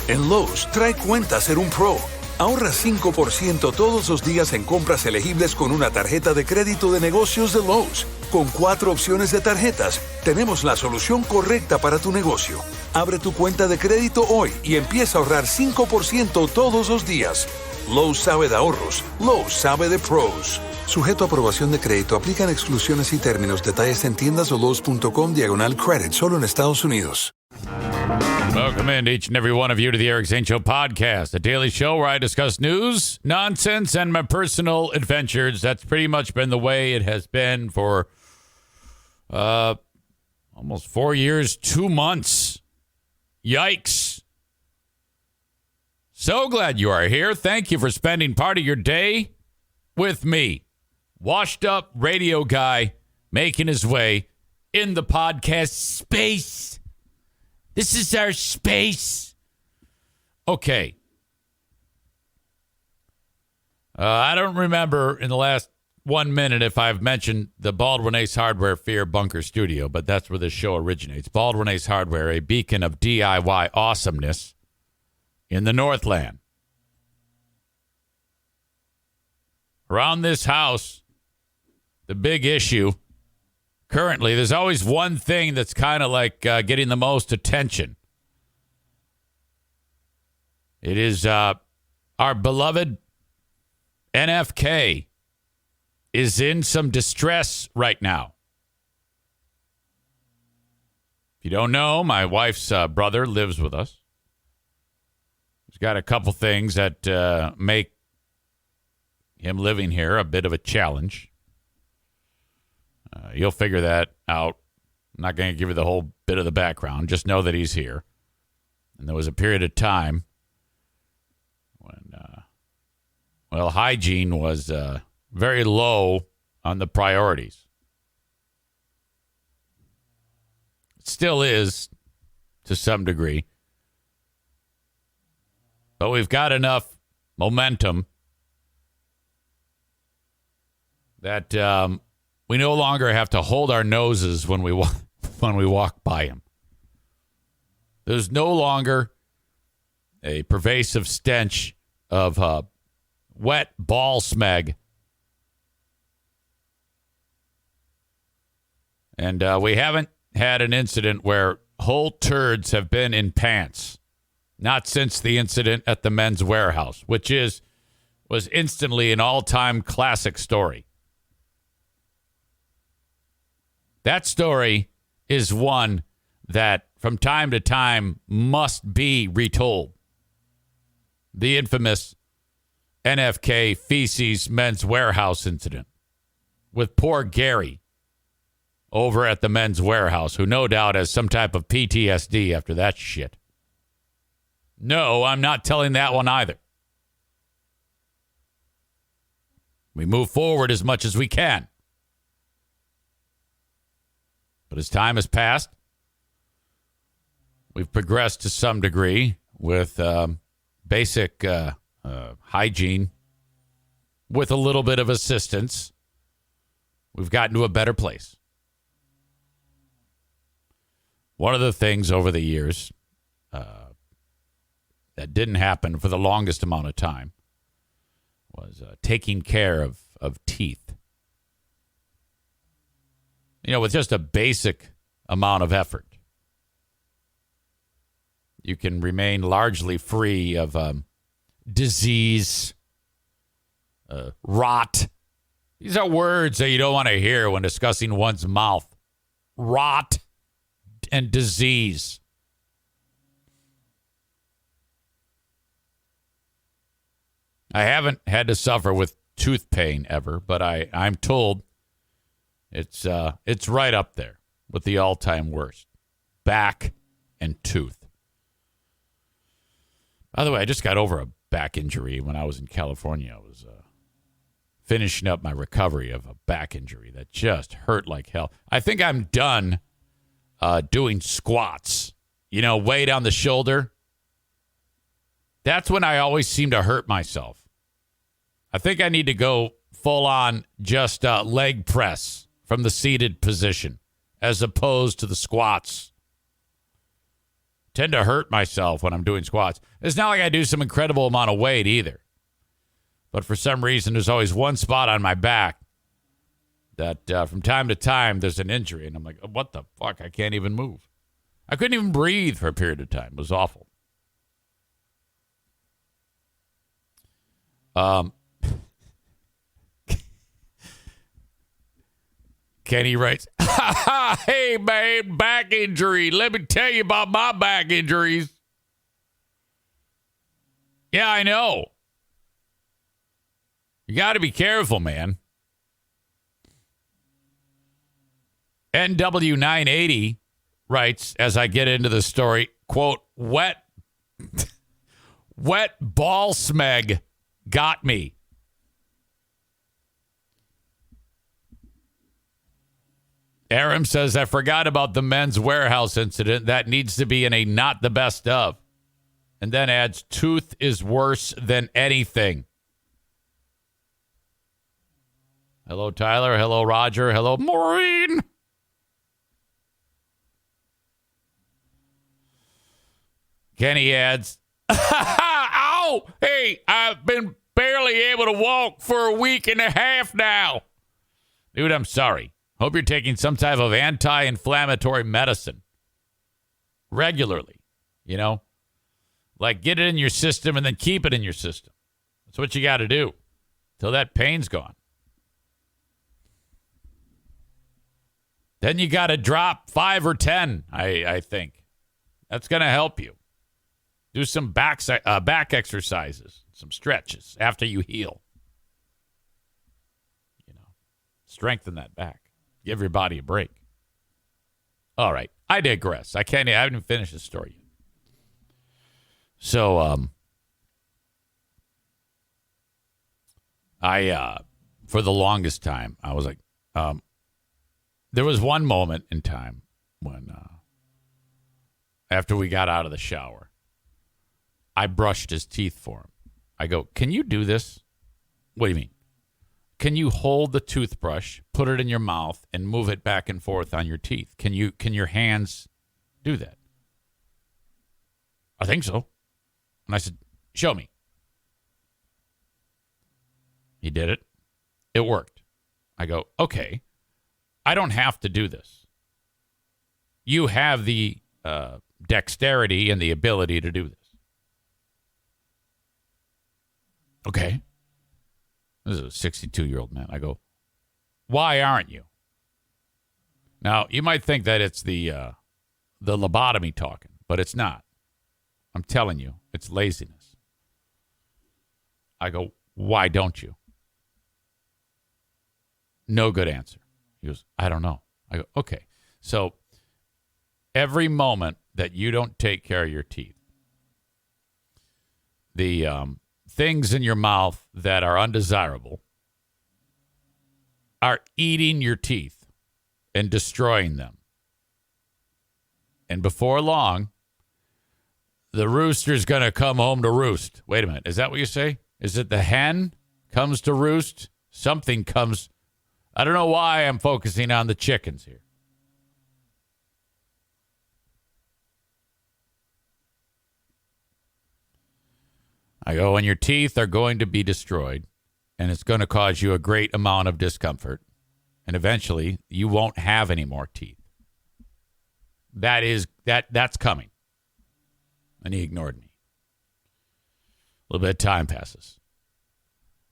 En Lowe's, trae cuenta ser un pro. Ahorra 5% todos los días en compras elegibles con una tarjeta de crédito de negocios de Lowe's. Con 4 opciones de tarjetas, tenemos la solución correcta para tu negocio. Abre tu cuenta de crédito hoy y empieza a ahorrar 5% todos los días. Lowe's sabe de ahorros. Lowe's sabe de pros. Sujeto a aprobación de crédito, aplican exclusiones y términos. Detalles en tiendas o lowes.com/credit. Solo en Estados Unidos. Welcome in, each and every one of you, to the Eric Zane Show podcast, a daily show where I discuss news, nonsense, and my personal adventures. That's pretty much been the way it has been for almost 4 years, 2 months. Yikes. So glad you are here. Thank you for spending part of your day with me. Washed up radio guy making his way in the podcast space. This is our space. Okay. I don't remember in the last 1 minute if I've mentioned the Baldwin Ace Hardware Fear Bunker Studio, but that's where this show originates. Baldwin Ace Hardware, a beacon of DIY awesomeness in the Northland. Around this house, the big issue currently, there's always one thing that's kind of like getting the most attention. It is our beloved NFK is in some distress right now. If you don't know, my wife's brother lives with us. He's got a couple things that make him living here a bit of a challenge. You'll figure that out. I'm not going to give you the whole bit of the background. Just know that he's here. And there was a period of time when, hygiene was very low on the priorities. It still is to some degree. But we've got enough momentum that we no longer have to hold our noses when we walk by him. There's no longer a pervasive stench of wet ball smeg. And we haven't had an incident where whole turds have been in pants. Not since the incident at the Men's Warehouse, which was instantly an all-time classic story. That story is one that from time to time must be retold. The infamous NFK feces Men's Warehouse incident with poor Gary over at the Men's Warehouse, who no doubt has some type of PTSD after that shit. No, I'm not telling that one either. We move forward as much as we can. But as time has passed, we've progressed to some degree with basic hygiene. With a little bit of assistance, we've gotten to a better place. One of the things over the years that didn't happen for the longest amount of time was taking care of teeth. You know, with just a basic amount of effort, you can remain largely free of disease, rot. These are words that you don't want to hear when discussing one's mouth. Rot and disease. I haven't had to suffer with tooth pain ever, but I'm told it's right up there with the all-time worst. Back and tooth. By the way, I just got over a back injury when I was in California. I was finishing up my recovery of a back injury that just hurt like hell. I think I'm done doing squats. You know, weight on the shoulder. That's when I always seem to hurt myself. I think I need to go full on just leg press from the seated position as opposed to the squats. tend to hurt myself when I'm doing squats. It's not like I do some incredible amount of weight either. But for some reason, there's always one spot on my back that from time to time there's an injury. And I'm like, what the fuck? I can't even move. I couldn't even breathe for a period of time. It was awful. Kenny writes, hey, man, back injury. Let me tell you about my back injuries. Yeah, I know. You got to be careful, man. NW980 writes, as I get into the story, quote, wet ball smeg got me. Aram says, I forgot about the Men's Warehouse incident. That needs to be in a not the best of. And then adds, tooth is worse than anything. Hello, Tyler. Hello, Roger. Hello, Maureen. Kenny adds, ow! Hey, I've been barely able to walk for a week and a half now. Dude, I'm sorry. Hope you're taking some type of anti-inflammatory medicine regularly, you know? Like, get it in your system and then keep it in your system. That's what you got to do till that pain's gone. Then you got to drop 5 or 10, I think. That's going to help you. Do some back exercises, some stretches after you heal. You know, strengthen that back. Give your body a break. All right. I digress. I haven't finished the story yet. So, for the longest time, I was like, there was one moment in time when, after we got out of the shower, I brushed his teeth for him. I go, can you do this? What do you mean? Can you hold the toothbrush, put it in your mouth, and move it back and forth on your teeth? Can your hands do that? I think so. And I said, show me. He did it. It worked. I go, okay. I don't have to do this. You have the dexterity and the ability to do this. Okay. This is a 62-year-old man. I go, why aren't you? Now, you might think that it's the lobotomy talking, but it's not. I'm telling you, it's laziness. I go, why don't you? No good answer. He goes, I don't know. I go, okay. So every moment that you don't take care of your teeth, the things in your mouth that are undesirable are eating your teeth and destroying them. And before long, the rooster's going to come home to roost. Wait a minute. Is that what you say? Is it the hen comes to roost? Something comes. I don't know why I'm focusing on the chickens here. I go, and your teeth are going to be destroyed, and it's going to cause you a great amount of discomfort, and eventually you won't have any more teeth. That's coming. And he ignored me. A little bit of time passes.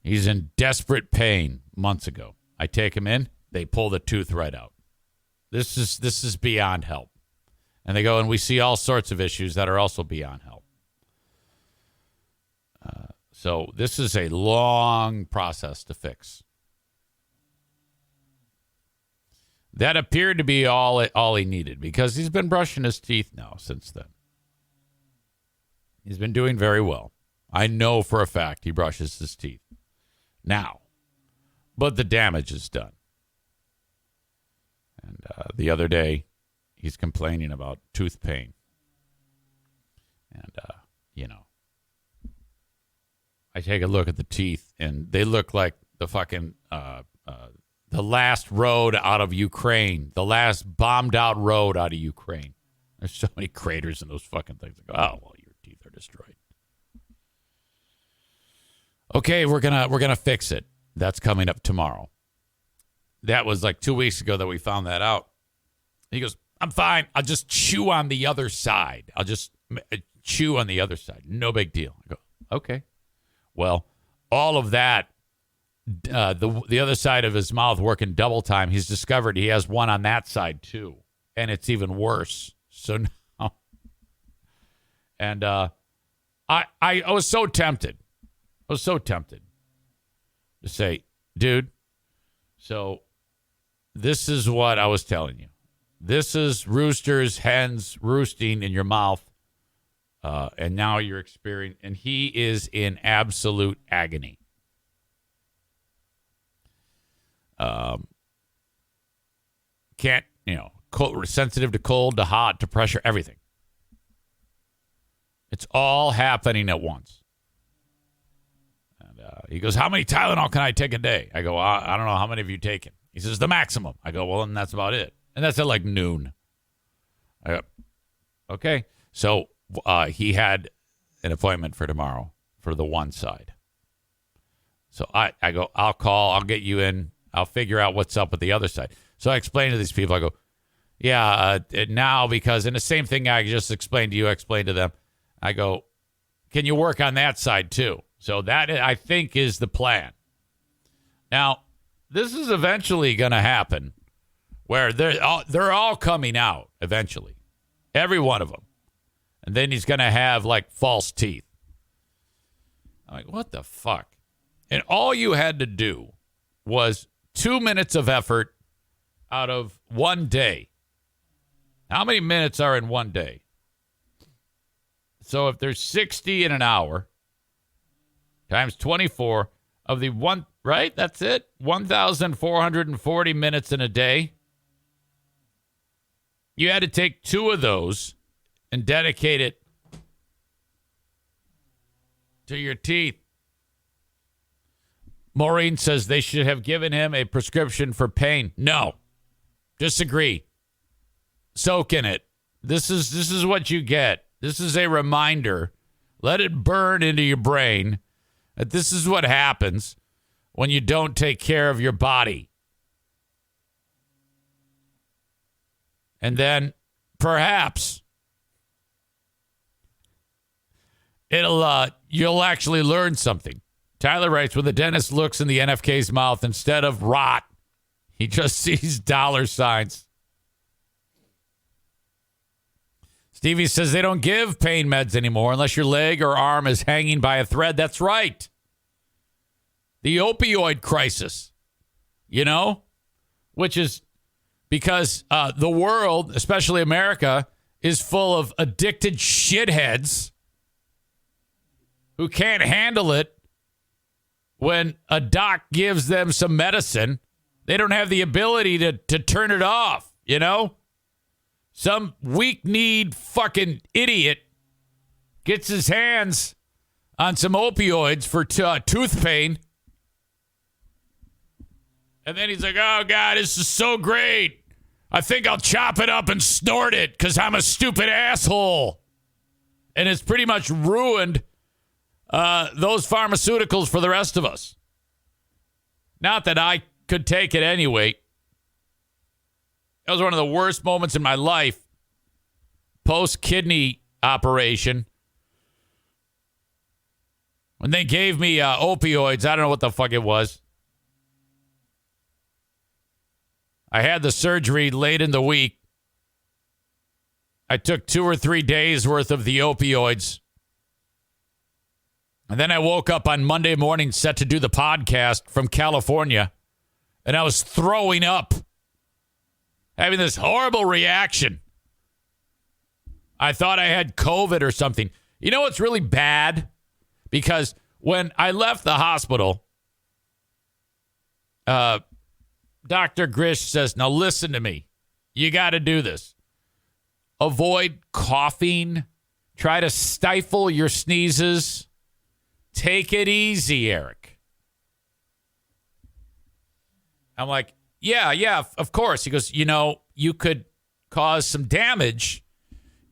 He's in desperate pain months ago. I take him in. They pull the tooth right out. This is beyond help. And they go, and we see all sorts of issues that are also beyond help. So this is a long process to fix. That appeared to be all he needed because he's been brushing his teeth now since then. He's been doing very well. I know for a fact he brushes his teeth now, but the damage is done. And the other day, he's complaining about tooth pain. And, I take a look at the teeth, and they look like the fucking, the last road out of Ukraine, the last bombed out road out of Ukraine. There's so many craters in those fucking things. I go, oh, well, your teeth are destroyed. Okay, we're gonna fix it. That's coming up tomorrow. That was like 2 weeks ago that we found that out. He goes, I'm fine. I'll just chew on the other side. I'll just chew on the other side. No big deal. I go, okay. Well, all of that, the other side of his mouth working double time, he's discovered he has one on that side too. And it's even worse. So now, and I was so tempted. To say, dude, so this is what I was telling you. This is roosters, hens roosting in your mouth. And now you're experiencing, and he is in absolute agony. Can't, cold, sensitive to cold, to hot, to pressure, everything. It's all happening at once. And he goes, how many Tylenol can I take a day? I go, I don't know. How many have you taken? He says, the maximum. I go, well, then that's about it. And that's at like noon. I go, okay. So he had an appointment for tomorrow for the one side. So I go, I'll call. I'll get you in. I'll figure out what's up with the other side. So I explain to these people. I go, yeah, now because, and the same thing I just explained to you, I explained to them. I go, can you work on that side too? So that, I think, is the plan. Now, this is eventually going to happen where they're all coming out eventually. Every one of them. And then he's going to have, like, false teeth. I'm like, what the fuck? And all you had to do was 2 minutes of effort out of 1 day. How many minutes are in 1 day? So if there's 60 in an hour, times 24 of the one, right? That's it. 1,440 minutes in a day. You had to take 2 of those and dedicate it to your teeth. Maureen says they should have given him a prescription for pain. No. Disagree. Soak in it. This is what you get. This is a reminder. Let it burn into your brain that this is what happens when you don't take care of your body. And then perhaps you'll actually learn something. Tyler writes, when the dentist looks in the NFK's mouth, instead of rot, he just sees dollar signs. Stevie says they don't give pain meds anymore unless your leg or arm is hanging by a thread. That's right. The opioid crisis, which is because the world, especially America, is full of addicted shitheads who can't handle it when a doc gives them some medicine. They don't have the ability to turn it off, Some weak-kneed fucking idiot gets his hands on some opioids for tooth pain. And then he's like, oh, God, this is so great. I think I'll chop it up and snort it because I'm a stupid asshole. And it's pretty much ruined those pharmaceuticals for the rest of us. Not that I could take it anyway. That was one of the worst moments in my life. Post-kidney operation. When they gave me opioids, I don't know what the fuck it was. I had the surgery late in the week. I took 2 or 3 days worth of the opioids. And then I woke up on Monday morning set to do the podcast from California. And I was throwing up. Having this horrible reaction. I thought I had COVID or something. You know what's really bad? Because when I left the hospital, Dr. Grish says, now listen to me. You got to do this. Avoid coughing. Try to stifle your sneezes. Take it easy, Eric. I'm like, yeah, of course. He goes, you could cause some damage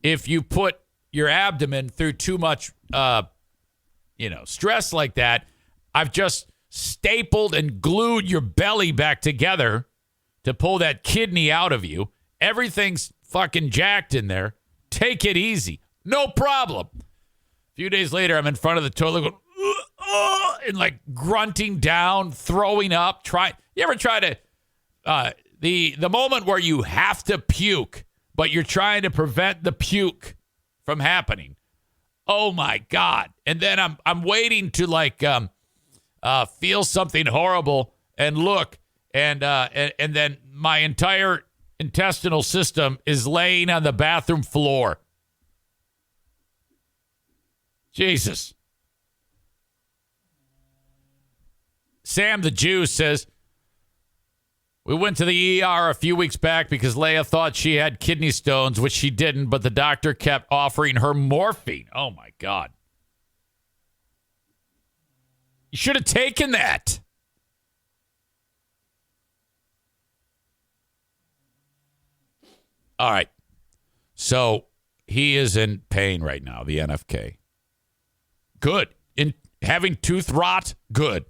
if you put your abdomen through too much, stress like that. I've just stapled and glued your belly back together to pull that kidney out of you. Everything's fucking jacked in there. Take it easy. No problem. A few days later, I'm in front of the toilet going, and like grunting down, throwing up. You ever try to, the moment where you have to puke, but you're trying to prevent the puke from happening. Oh my God. And then I'm waiting to feel something horrible and look, and then my entire intestinal system is laying on the bathroom floor. Jesus. Sam the Jew says, we went to the ER a few weeks back because Leia thought she had kidney stones, which she didn't, but the doctor kept offering her morphine. Oh, my God. You should have taken that. All right. So he is in pain right now, the NFK. Good. In having tooth rot, good.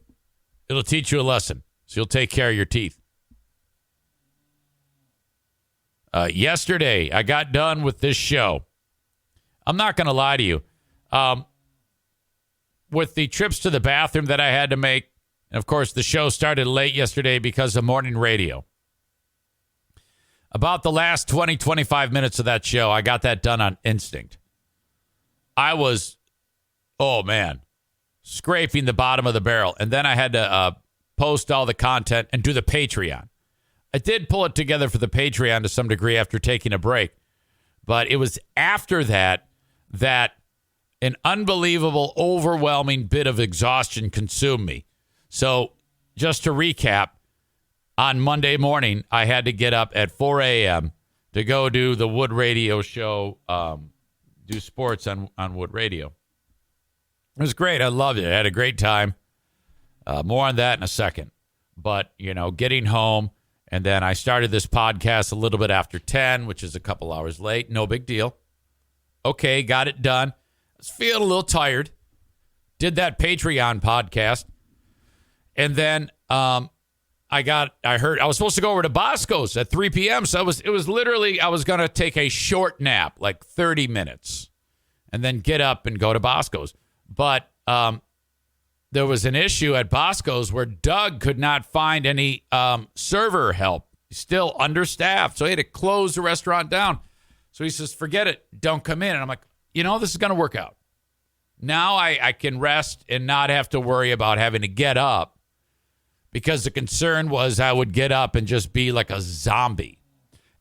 It'll teach you a lesson. So you'll take care of your teeth. Yesterday, I got done with this show. I'm not going to lie to you. With the trips to the bathroom that I had to make, and of course, the show started late yesterday because of morning radio. About the last 20, 25 minutes of that show, I got that done on instinct. I was, scraping the bottom of the barrel. And then I had to post all the content and do the Patreon. I did pull it together for the Patreon to some degree after taking a break. But it was after that an unbelievable, overwhelming bit of exhaustion consumed me. So just to recap, on Monday morning, I had to get up at 4 a.m. to go do the Wood Radio show, do sports on Wood Radio. It was great. I loved it. I had a great time. More on that in a second. But, getting home, and then I started this podcast a little bit after 10, which is a couple hours late. No big deal. Okay, got it done. I was feeling a little tired. Did that Patreon podcast. And then I heard I was supposed to go over to Bosco's at 3 p.m. So it was literally, I was going to take a short nap, like 30 minutes, and then get up and go to Bosco's. But there was an issue at Bosco's where Doug could not find any server help. He's still understaffed. So he had to close the restaurant down. So he says, forget it. Don't come in. And I'm like, this is going to work out. Now I can rest and not have to worry about having to get up, because the concern was I would get up and just be like a zombie.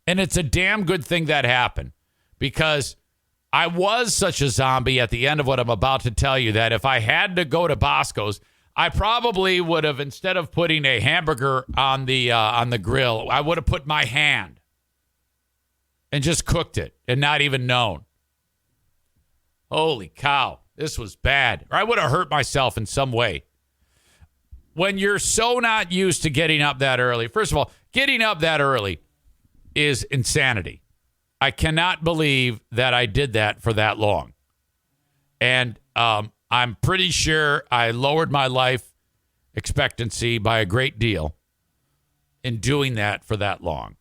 And it's a damn good thing that happened, because I was such a zombie at the end of what I'm about to tell you that if I had to go to Bosco's, I probably would have, instead of putting a hamburger on the grill, I would have put my hand and just cooked it and not even known. Holy cow, this was bad. Or I would have hurt myself in some way. When you're so not used to getting up that early, first of all, getting up that early is insanity. I cannot believe that I did that for that long. And I'm pretty sure I lowered my life expectancy by a great deal in doing that for that long.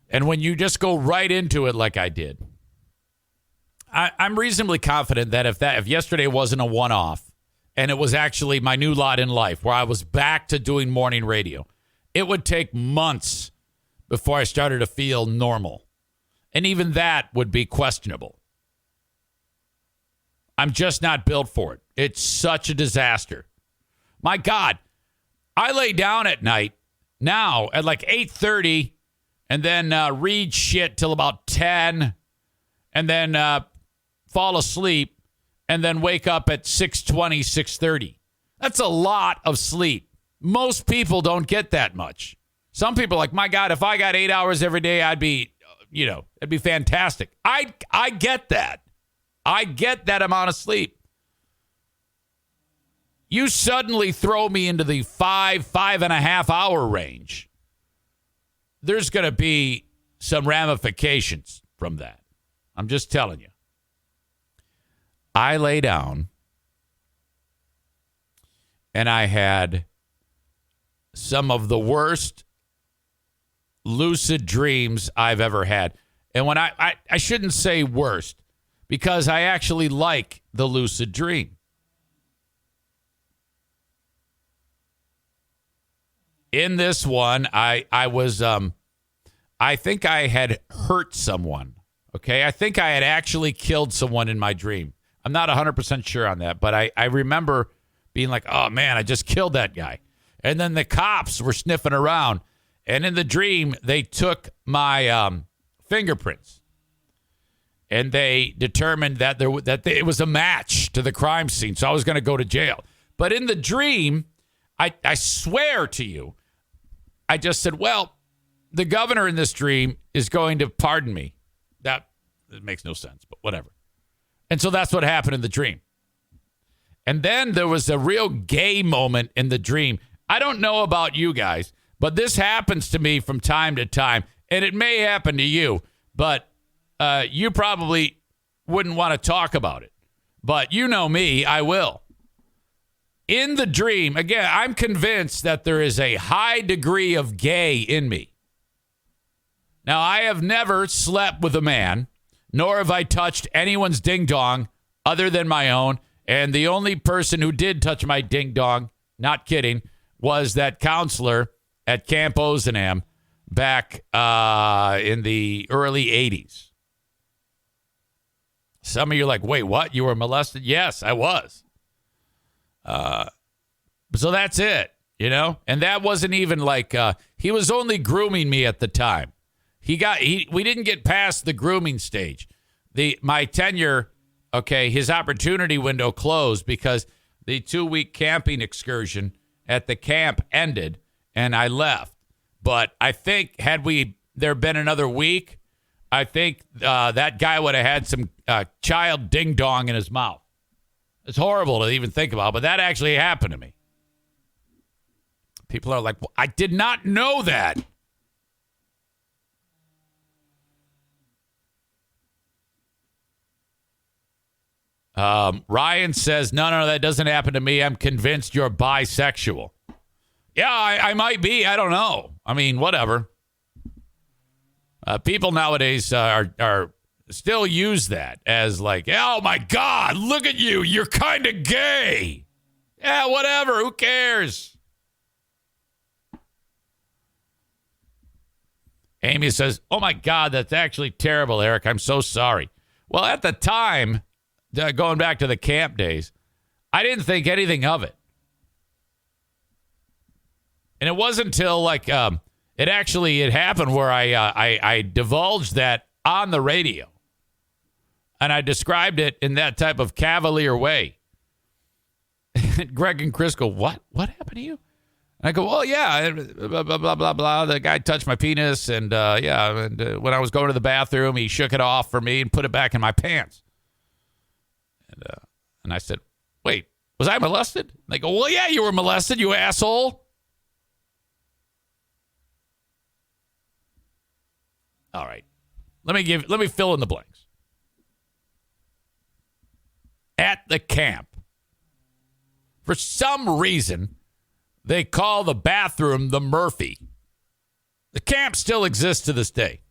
And when you just go right into it like I did, I'm reasonably confident that if yesterday wasn't a one-off and it was actually my new lot in life where I was back to doing morning radio, it would take months before I started to feel normal. And even that would be questionable. I'm just not built for it. It's such a disaster. My God, I lay down at night now at like 8:30 and then read shit till about 10 and then fall asleep and then wake up at 6:20, 6:30. That's a lot of sleep. Most people don't get that much. Some people are like, my God, if I got 8 hours every day, I'd be, it'd be fantastic. I get that. I get that amount of sleep. You suddenly throw me into the 5.5 hour range. there's going to be some ramifications from that. I'm just telling you. I lay down and I had some of the worst lucid dreams I've ever had. And when I shouldn't say worst, because I actually like the lucid dream. In this one, I think I had hurt someone. Okay, I think I had actually killed someone in my dream. I'm not 100% sure on that, but I remember being like, oh man, I just killed that guy. And then the cops were sniffing around. And in the dream, they took my fingerprints. And they determined that it was a match to the crime scene. So I was going to go to jail. But in the dream, I swear to you, I just said, well, the governor in this dream is going to pardon me. That makes no sense, but whatever. And so that's what happened in the dream. And then there was a real gay moment in the dream. I don't know about you guys, but this happens to me from time to time. And it may happen to you, but you probably wouldn't want to talk about it. But you know me, I will. In the dream, again, I'm convinced that there is a high degree of gay in me. Now, I have never slept with a man, nor have I touched anyone's ding-dong other than my own. And the only person who did touch my ding-dong, not kidding, was that counselor at Camp Ozanam back in the early 80s. Some of you are like, wait, what? You were molested? Yes, I was. So that's it, you know? And that wasn't even like, he was only grooming me at the time. We didn't get past the grooming stage. My tenure, okay, his opportunity window closed because the 2-week camping excursion at the camp ended and I left. But I think had there been another week, I think that guy would have had some child ding dong in his mouth. It's horrible to even think about, but that actually happened to me. People are like, well, I did not know that. Ryan says, no, that doesn't happen to me. I'm convinced you're bisexual. Yeah, I might be. I don't know. I mean, whatever. People nowadays are still use that as like, oh my God, look at you. You're kind of gay. Yeah, whatever. Who cares? Amy says, oh my God, that's actually terrible, Eric. I'm so sorry. Well, at the time, going back to the camp days, I didn't think anything of it. And it wasn't until like it happened where I divulged that on the radio. And I described it in that type of cavalier way. Greg and Chris go, what? What happened to you? And I go, well, yeah, blah, blah, blah, blah, blah. The guy touched my penis. And when I was going to the bathroom, he shook it off for me and put it back in my pants. And I said, wait, was I molested? And they go, well, yeah, you were molested, you asshole. All right. Let me fill in the blanks. At the camp, for some reason, they call the bathroom the Murphy. The camp still exists to this day.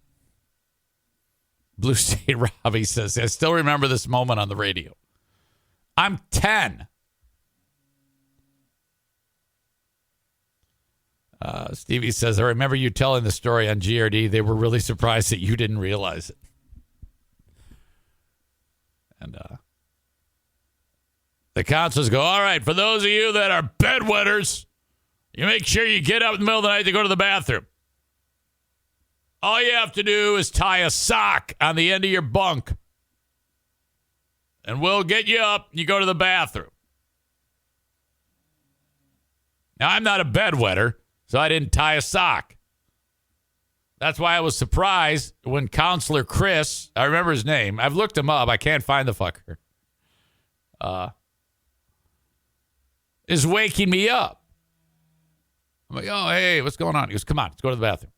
Blue State Robbie says, I still remember this moment on the radio. I'm 10. Stevie says, I remember you telling the story on GRD. They were really surprised that you didn't realize it. And the counselors go, all right, for those of you that are bedwetters, you make sure you get up in the middle of the night to go to the bathroom. All you have to do is tie a sock on the end of your bunk. And we'll get you up and you go to the bathroom. Now, I'm not a bedwetter, so I didn't tie a sock. That's why I was surprised when Counselor Chris, I remember his name. I've looked him up. I can't find the fucker. Is waking me up. I'm like, oh, hey, what's going on? He goes, come on, let's go to the bathroom.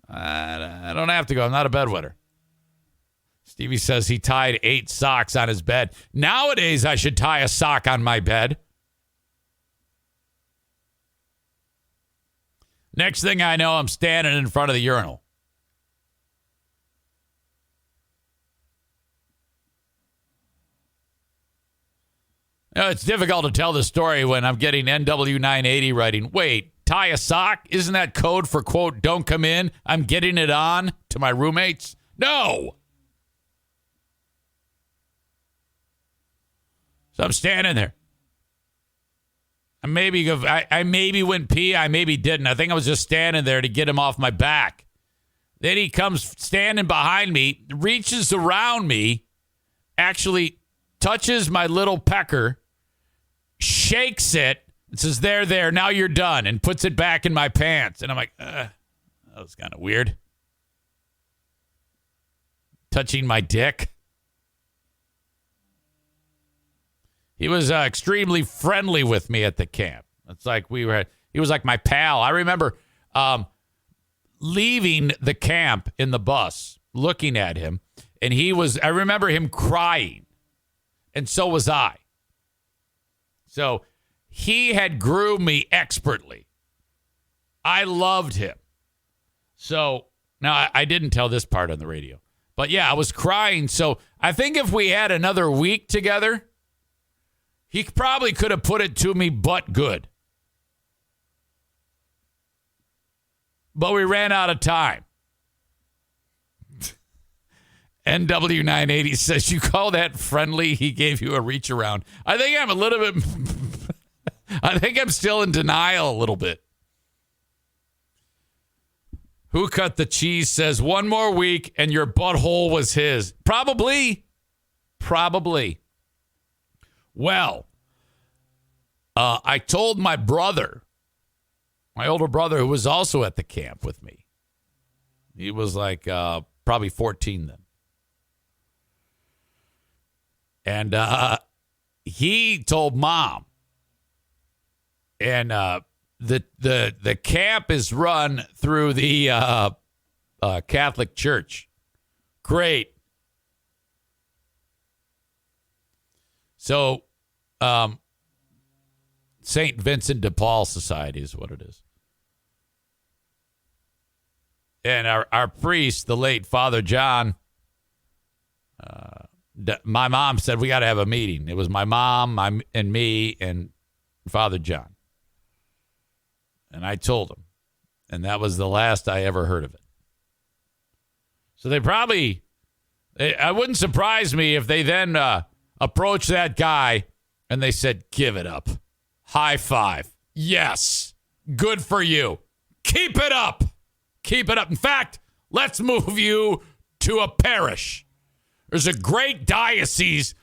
I don't have to go. I'm not a bedwetter. Stevie says he tied 8 socks on his bed. Nowadays, I should tie a sock on my bed. Next thing I know, I'm standing in front of the urinal. It's difficult to tell the story when I'm getting NW980 writing, wait, tie a sock? Isn't that code for, quote, don't come in? I'm getting it on to my roommates? No. So I'm standing there. I maybe went pee. I maybe didn't. I think I was just standing there to get him off my back. Then he comes standing behind me, reaches around me, actually touches my little pecker, shakes it, and says, there, now you're done, and puts it back in my pants. And I'm like, that was kind of weird. Touching my dick. He was extremely friendly with me at the camp. It's like he was like my pal. I remember leaving the camp in the bus, looking at him, and I remember him crying, and so was I. So he had groomed me expertly. I loved him. So now I didn't tell this part on the radio, but yeah, I was crying. So I think if we had another week together, he probably could have put it to me, but good. But we ran out of time. NW980 says, you call that friendly? He gave you a reach around. I think I'm a little bit, I think I'm still in denial a little bit. Who cut the cheese says, one more week and your butthole was his. Probably. Well, I told my brother, my older brother, who was also at the camp with me. He was like probably 14 then. And he told Mom. And the camp is run through the Catholic Church. Great. So, St. Vincent de Paul Society is what it is. And our priest, the late Father John, my mom said, we got to have a meeting. It was my mom, and me, and Father John. And I told him. And that was the last I ever heard of it. So I wouldn't surprise me if they then approached that guy and they said, give it up. High five. Yes. Good for you. Keep it up. Keep it up. In fact, let's move you to a parish. There's a great diocese,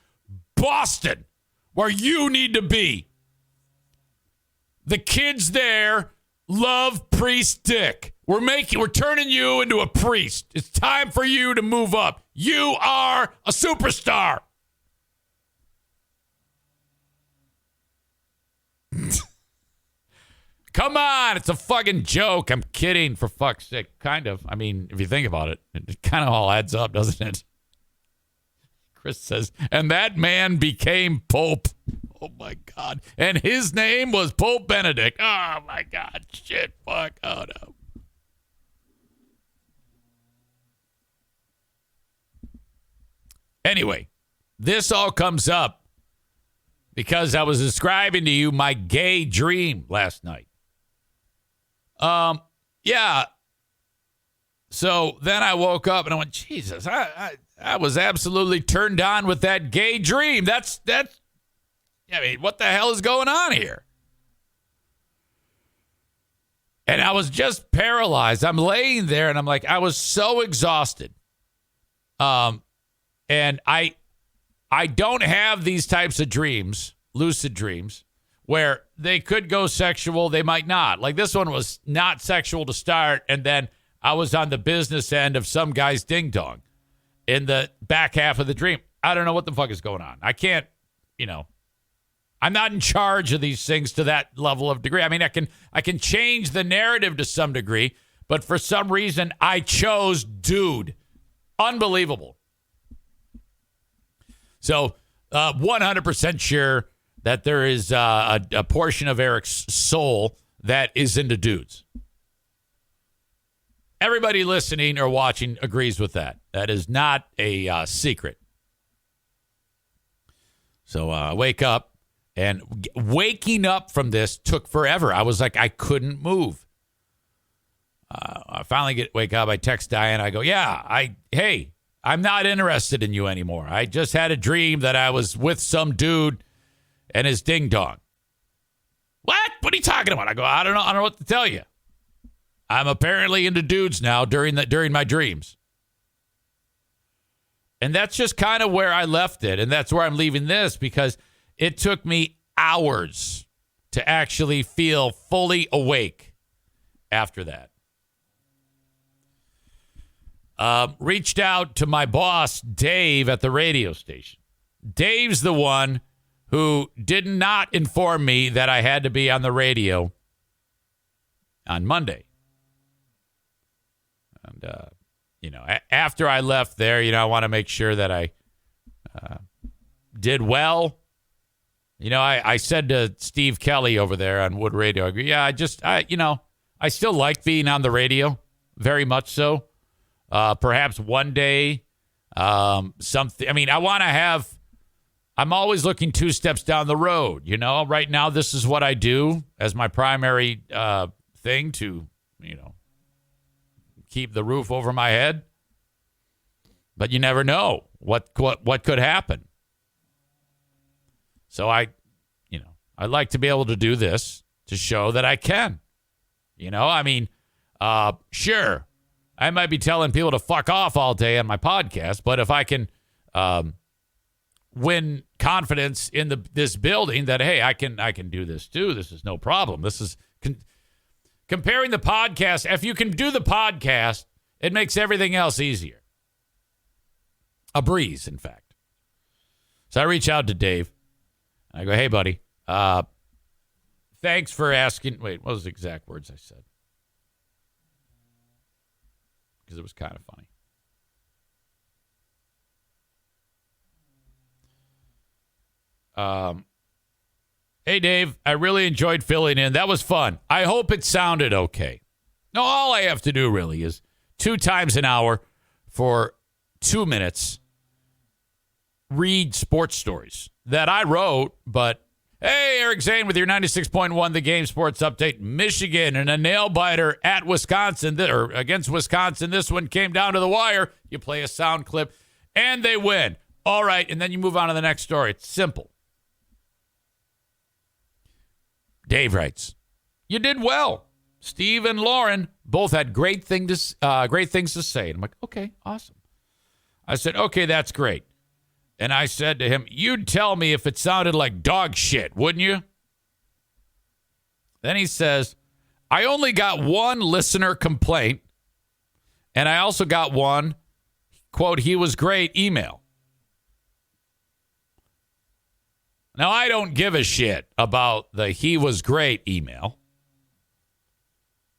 Boston, where you need to be. The kids there love priest dick. We're turning you into a priest. It's time for you to move up. You are a superstar. Come on, it's a fucking joke. I'm kidding, for fuck's sake. Kind of. I mean, if you think about it, it kind of all adds up, doesn't it? Chris says, and that man became Pope. Oh, my God. And his name was Pope Benedict. Oh, my God. Shit, fuck. Oh, no. Anyway, this all comes up because I was describing to you my gay dream last night. Yeah. So then I woke up and I went, Jesus, I was absolutely turned on with that gay dream. That's, I mean, what the hell is going on here? And I was just paralyzed. I'm laying there and I'm like, I was so exhausted. And I don't have these types of dreams, lucid dreams, where they could go sexual, they might not. Like this one was not sexual to start, and then I was on the business end of some guy's ding-dong in the back half of the dream. I don't know what the fuck is going on. I can't, I'm not in charge of these things to that level of degree. I mean, I can change the narrative to some degree, But for some reason, I chose dude. Unbelievable. So 100% sure that there is a portion of Eric's soul that is into dudes. Everybody listening or watching agrees with that. That is not a secret. So I wake up, and waking up from this took forever. I was like, I couldn't move. I finally wake up. I text Diane. I go, hey, I'm not interested in you anymore. I just had a dream that I was with some dude and his ding dong. What? What are you talking about? I go, I don't know what to tell you. I'm apparently into dudes now during my dreams. And that's just kind of where I left it. And that's where I'm leaving this, because it took me hours to actually feel fully awake after that. Reached out to my boss, Dave, at the radio station. Dave's the one who did not inform me that I had to be on the radio on Monday. And, after I left there, I want to make sure that I did well. I said to Steve Kelly over there on Wood Radio, I go, I still like being on the radio, very much so. Perhaps one day, something. I mean, I'm always looking 2 steps down the road. Right now, this is what I do as my primary thing to, keep the roof over my head. But you never know what could happen. So I'd like to be able to do this to show that I can. Sure, I might be telling people to fuck off all day on my podcast, but if I can win confidence in this building that, hey, I can do this too. This is no problem. This is comparing the podcast. If you can do the podcast, it makes everything else easier. A breeze, in fact. So I reach out to Dave. I go, hey, buddy, thanks for asking. Wait, what was the exact words I said? Because it was kind of funny. Hey, Dave, I really enjoyed filling in. That was fun. I hope it sounded okay. No, all I have to do really is 2 times an hour for 2 minutes read sports stories that I wrote, but hey, Eric Zane with your 96.1 The Game Sports Update. Michigan and a nail-biter at Wisconsin, or against Wisconsin. This one came down to the wire. You play a sound clip, and they win. All right, and then you move on to the next story. It's simple. Dave writes, you did well. Steve and Lauren both had great things to say. And I'm like, okay, awesome. I said, okay, that's great. And I said to him, you'd tell me if it sounded like dog shit, wouldn't you? Then he says, I only got one listener complaint, and I also got one, quote, he was great email. Now, I don't give a shit about the he was great email.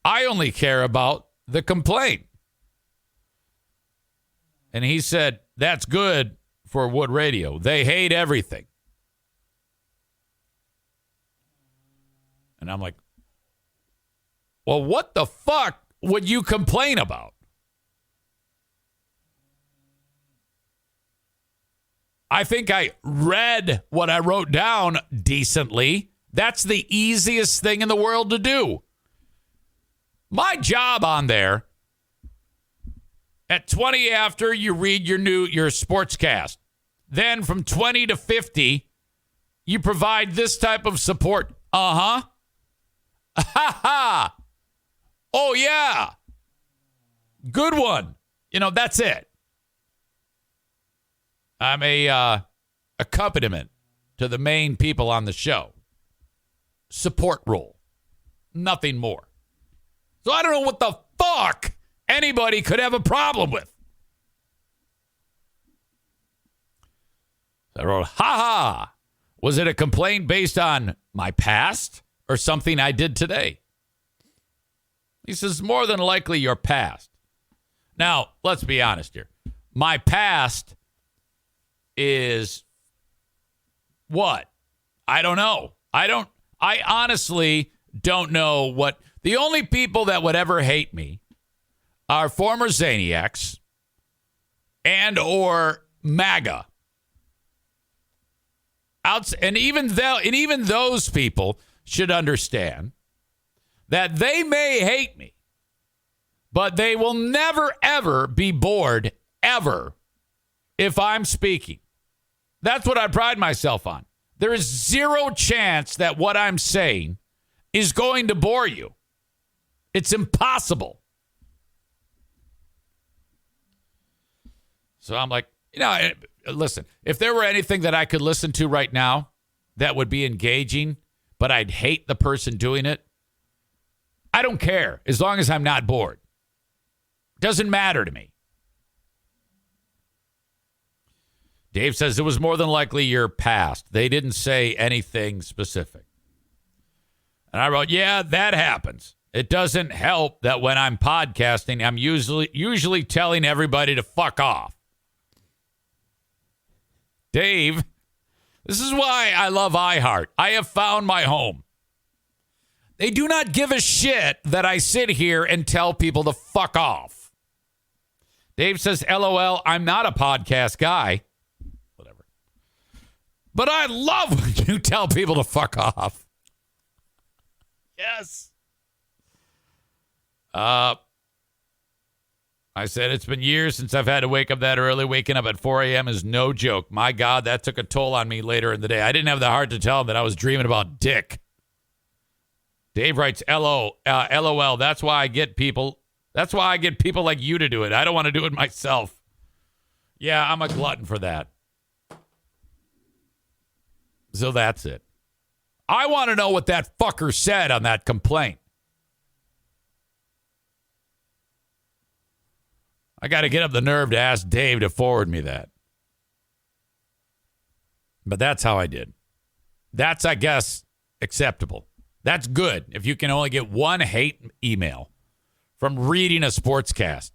I only care about the complaint. And he said, that's good for Wood Radio. They hate everything. And I'm like, well, what the fuck would you complain about? I think I read what I wrote down decently. That's the easiest thing in the world to do. My job on there, at 20 after, you read your sportscast. Then from 20 to 50, you provide this type of support. Uh-huh. Ha ha. Oh, yeah. Good one. That's it. I'm a accompaniment to the main people on the show. Support role. Nothing more. So I don't know what the fuck anybody could have a problem with. I wrote, ha. Was it a complaint based on my past or something I did today? He says, more than likely your past. Now, let's be honest here. My past is what? I don't know. I honestly don't know what. The only people that would ever hate me are former Zaniacs and or MAGA. And even those people should understand that they may hate me, but they will never, ever be bored, ever, if I'm speaking. That's what I pride myself on. There is zero chance that what I'm saying is going to bore you. It's impossible. So I'm like, listen, if there were anything that I could listen to right now that would be engaging, but I'd hate the person doing it, I don't care as long as I'm not bored. Doesn't matter to me. Dave says it was more than likely your past. They didn't say anything specific. And I wrote, yeah, that happens. It doesn't help that when I'm podcasting, I'm usually telling everybody to fuck off. Dave, this is why I love iHeart. I have found my home. They do not give a shit that I sit here and tell people to fuck off. Dave says, LOL, I'm not a podcast guy. Whatever. But I love when you tell people to fuck off. Yes. I said, it's been years since I've had to wake up that early. Waking up at 4 a.m. is no joke. My God, that took a toll on me later in the day. I didn't have the heart to tell him that I was dreaming about dick. Dave writes, LOL, that's why I get people like you to do it. I don't want to do it myself. Yeah, I'm a glutton for that. So that's it. I want to know what that fucker said on that complaint. I got to get up the nerve to ask Dave to forward me that. But that's how I did. That's, I guess, acceptable. That's good if you can only get one hate email from reading a sportscast.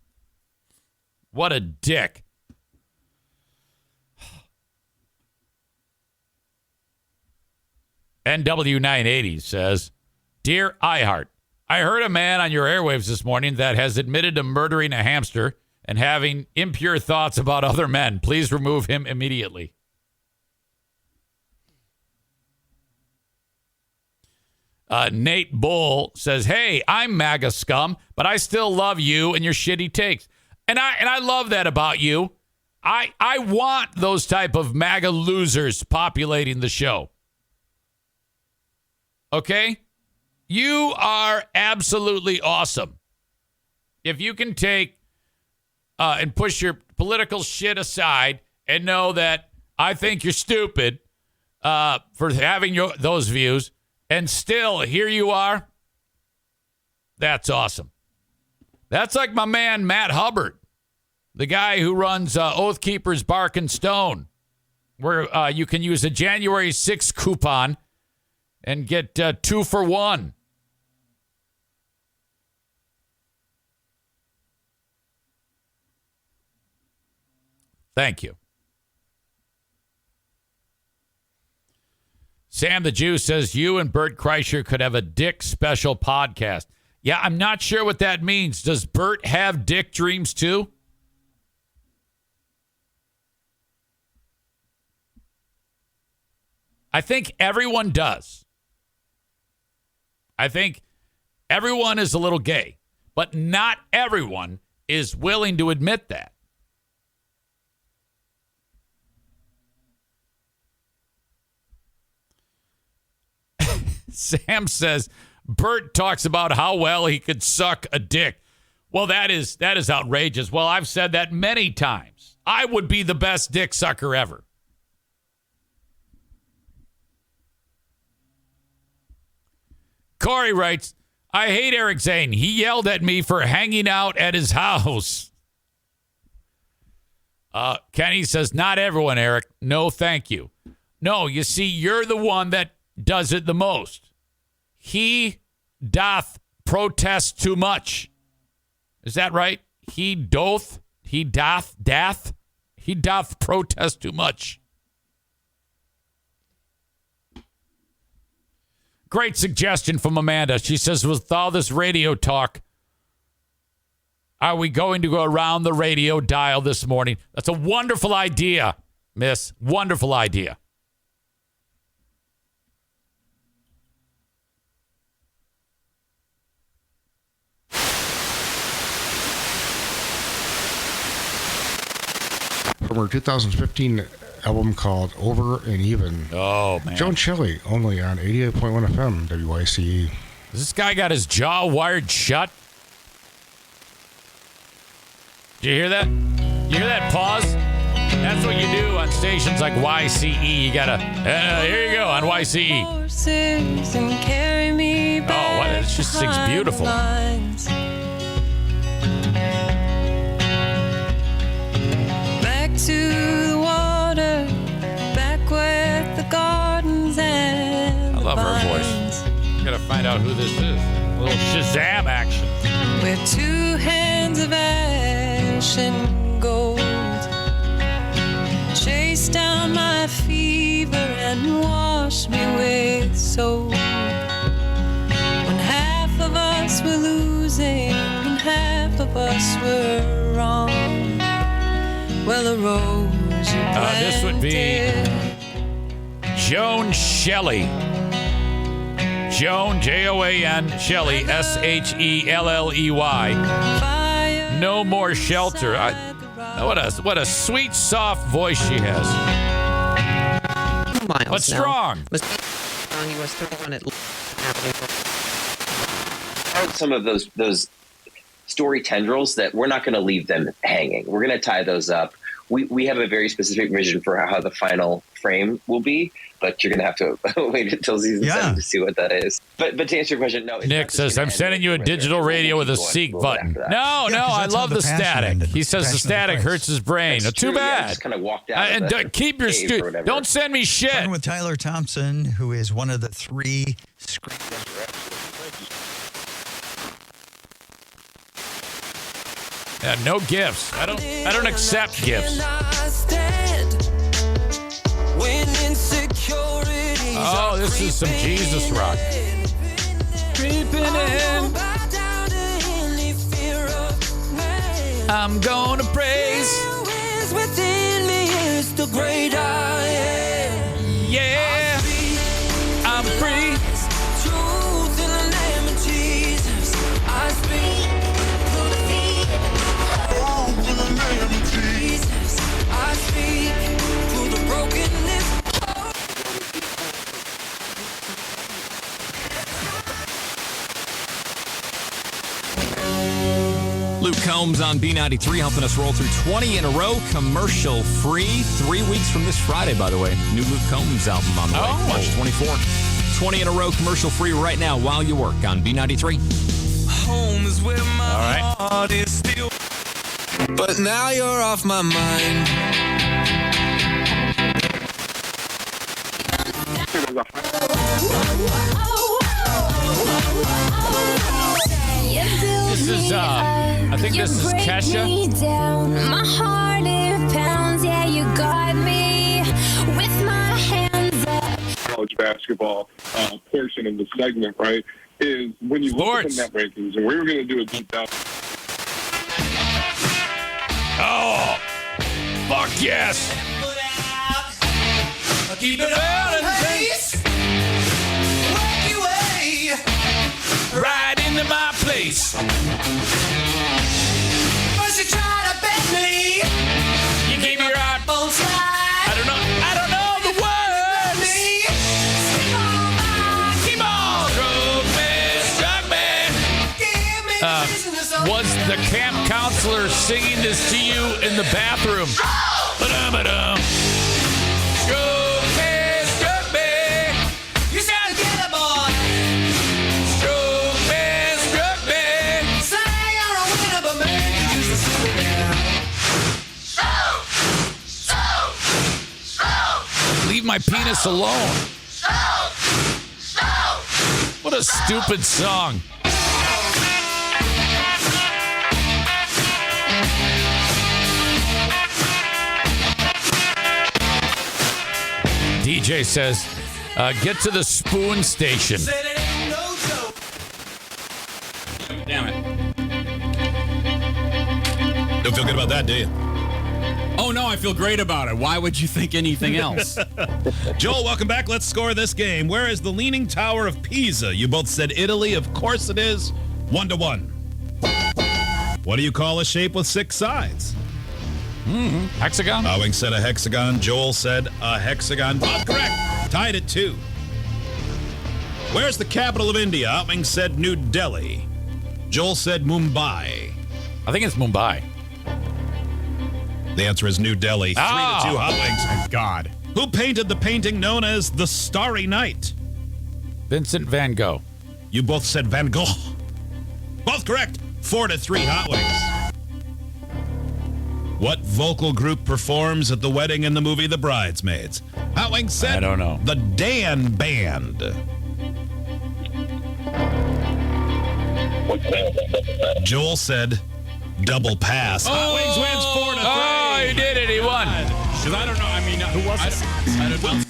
What a dick. NW980 says, Dear iHeart, I heard a man on your airwaves this morning that has admitted to murdering a hamster and having impure thoughts about other men. Please remove him immediately. Nate Bull says, hey, I'm MAGA scum, but I still love you and your shitty takes. And I love that about you. I want those type of MAGA losers populating the show. Okay? You are absolutely awesome. If you can take and push your political shit aside and know that I think you're stupid for having those views, and still here you are, that's awesome. That's like my man Matt Hubbard, the guy who runs Oath Keepers Bark and Stone, where you can use a January 6th coupon and get 2 for 1. Thank you. Sam the Jew says, you and Bert Kreischer could have a dick special podcast. Yeah, I'm not sure what that means. Does Bert have dick dreams too? I think everyone does. I think everyone is a little gay, but not everyone is willing to admit that. Sam says, Bert talks about how well he could suck a dick. Well, that is outrageous. Well, I've said that many times. I would be the best dick sucker ever. Corey writes, I hate Eric Zane. He yelled at me for hanging out at his house. Kenny says, not everyone, Eric. No, thank you. No, you see, you're the one that does it the most. He doth protest too much. Is that right? He doth protest too much. Great suggestion from Amanda. She says, with all this radio talk, are we going to go around the radio dial this morning? That's a wonderful idea, miss. Wonderful idea. From her 2015 album called Over and Even. Oh, man. Joan Shelley, only on 88.1 FM, WYCE. Has this guy got his jaw wired shut? Did you hear that? You hear that pause? That's what you do on stations like YCE. You gotta, here you go on YCE. Oh, what? It just sings beautiful. Back to the water, back where the gardens and I love her voice. Gotta find out who this is. A little Shazam action. Where two hands of ash and gold chase down my fever and wash me with soap. When half of us were losing and half of us were wrong. Well, a rose you planted. This would be Joan Shelley. Joan, Joan, Shelley, Shelley. No More Shelter. What a sweet, soft voice she has. Miles but strong. He was throwing it. Some of those story tendrils that we're not going to leave them hanging. We're going to tie those up. We have a very specific vision for how the final frame will be, but you're going to have to wait until season 7 to see what that is. But to answer your question, no. Nick says, I'm sending you a digital radio with a seek button. No, I love the static. He says the static hurts his brain. Too bad. Just kind of walked out keep your don't send me shit. Talking with Tyler Thompson, who is one of the 3 Yeah, no gifts. I don't accept gifts. Oh, this is some Jesus rock. Creeping in. I'm gonna praise. Yeah, I'm free. Truth in the name of Jesus, I speak. I speak to the brokenness. Luke Combs on B93 helping us roll through 20 in a row, commercial free. 3 weeks from this Friday, by the way. New Luke Combs album on the way. March 24. 20 in a row, commercial free right now while you work on B93. Home is where my heart is still. But now you're off my mind. This is I think this is Kesha. My heart it pounds, yeah, you got me with my hands up. College basketball portion of the segment, right, is when you look at the net rankings, and we were going to do a deep dive. Oh, fuck yes. Keep it out and pace. Work your way right into my place. First you try to bend me. You keep your eyeball slide. I don't know the words. Keep on. Struck me. Was the camp counselor singing this to you in the bathroom? Ba-dum-ba-dum. Struck me. You gotta get it, boy. Struck me. Say you're a winner, but man, you just a superman. Leave my penis alone. What a stupid song. AJ says, get to the spoon station. Damn it. Don't feel good about that, do you? Oh, no, I feel great about it. Why would you think anything else? Joel, welcome back. Let's score this game. Where is the Leaning Tower of Pisa? You both said Italy. Of course it is. 1-1. What do you call a shape with 6 sides? Hexagon? Owing said a hexagon. Joel said a hexagon. Both correct. Tied at 2. Where's the capital of India? Owing said New Delhi. Joel said Mumbai. I think it's Mumbai. The answer is New Delhi. 3-2 Hot Wings. Thank God. Who painted the painting known as The Starry Night? Vincent van Gogh. You both said Van Gogh. Both correct. 4-3 Hot Wings. What vocal group performs at the wedding in the movie The Bridesmaids? Hot Wings said I don't know. The Dan Band. Joel said Double Pass. Hot Wings wins 4-3. Oh, he did it. He won. Because I don't know. I mean, who was it? I don't know.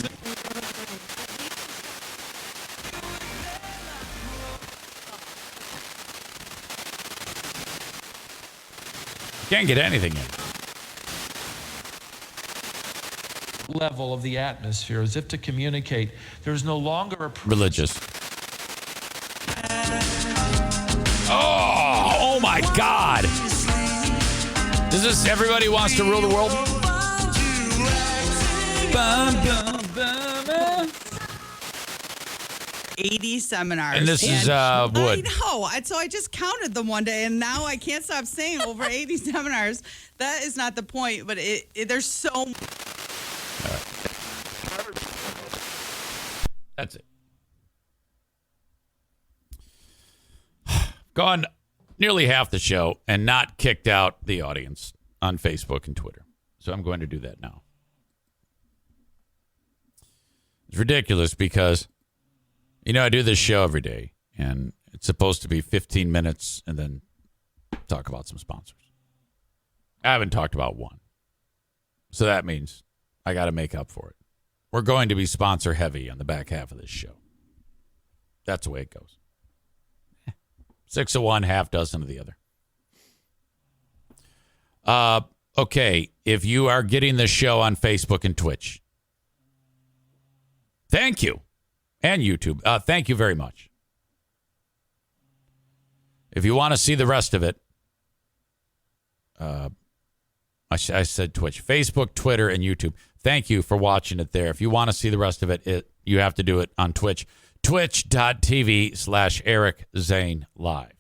Can't get anything in. Level of the atmosphere, as if to communicate there's no longer a Religious. Oh my God. Is this Everybody Wants to Rule the World? 80 seminars. And this is Wood. I know. So I just counted them one day, and now I can't stop saying over 80 seminars. That is not the point, but there's so much. That's it. Gone nearly half the show and not kicked out the audience on Facebook and Twitter. So I'm going to do that now. It's ridiculous because, I do this show every day, and it's supposed to be 15 minutes and then talk about some sponsors. I haven't talked about one. So that means I got to make up for it. We're going to be sponsor heavy on the back half of this show. That's the way it goes. 6 of one, half dozen of the other. Okay, if you are getting the show on Facebook and Twitch, thank you. And YouTube. Thank you very much. If you want to see the rest of it, I said Twitch, Facebook, Twitter, and YouTube. Thank you for watching it there. If you want to see the rest of it, you have to do it on Twitch. Twitch.tv/Eric Zane Live.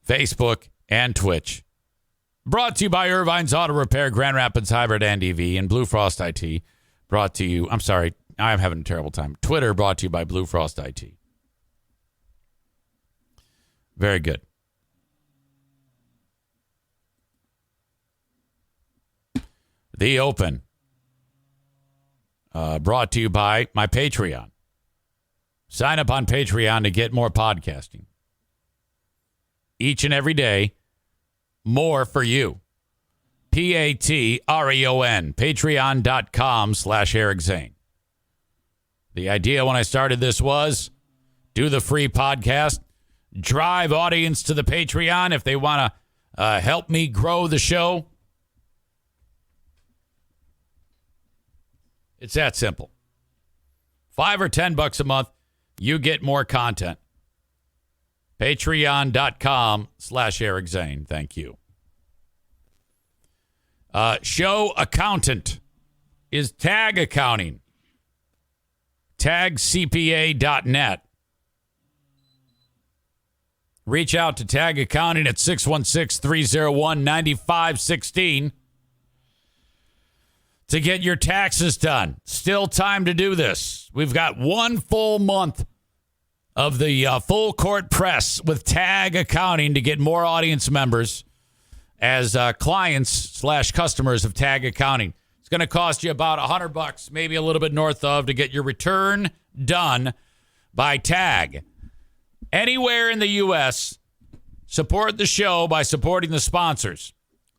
Facebook and Twitch. Brought to you by Irvine's Auto Repair, Grand Rapids Hybrid and EV, and Blue Frost IT. Brought to you, I'm sorry, I'm having a terrible time. Twitter brought to you by Blue Frost IT. Very good. The Open. Brought to you by my Patreon. Sign up on Patreon to get more podcasting. Each and every day, more for you. Patreon. Patreon.com/Eric Zane. The idea when I started this was do the free podcast, drive audience to the Patreon if they want to help me grow the show. It's that simple. $5 or $10 a month, you get more content. Patreon.com/Eric Zane. Thank you. Show accountant is Tag Accounting. TagCPA.net. Reach out to Tag Accounting at 616-301-9516 to get your taxes done. Still time to do this. We've got one full month of the full court press with Tag Accounting to get more audience members as clients/customers of Tag Accounting. It's going to cost you about $100, maybe a little bit north of, to get your return done by Tag. Anywhere in the U.S., support the show by supporting the sponsors.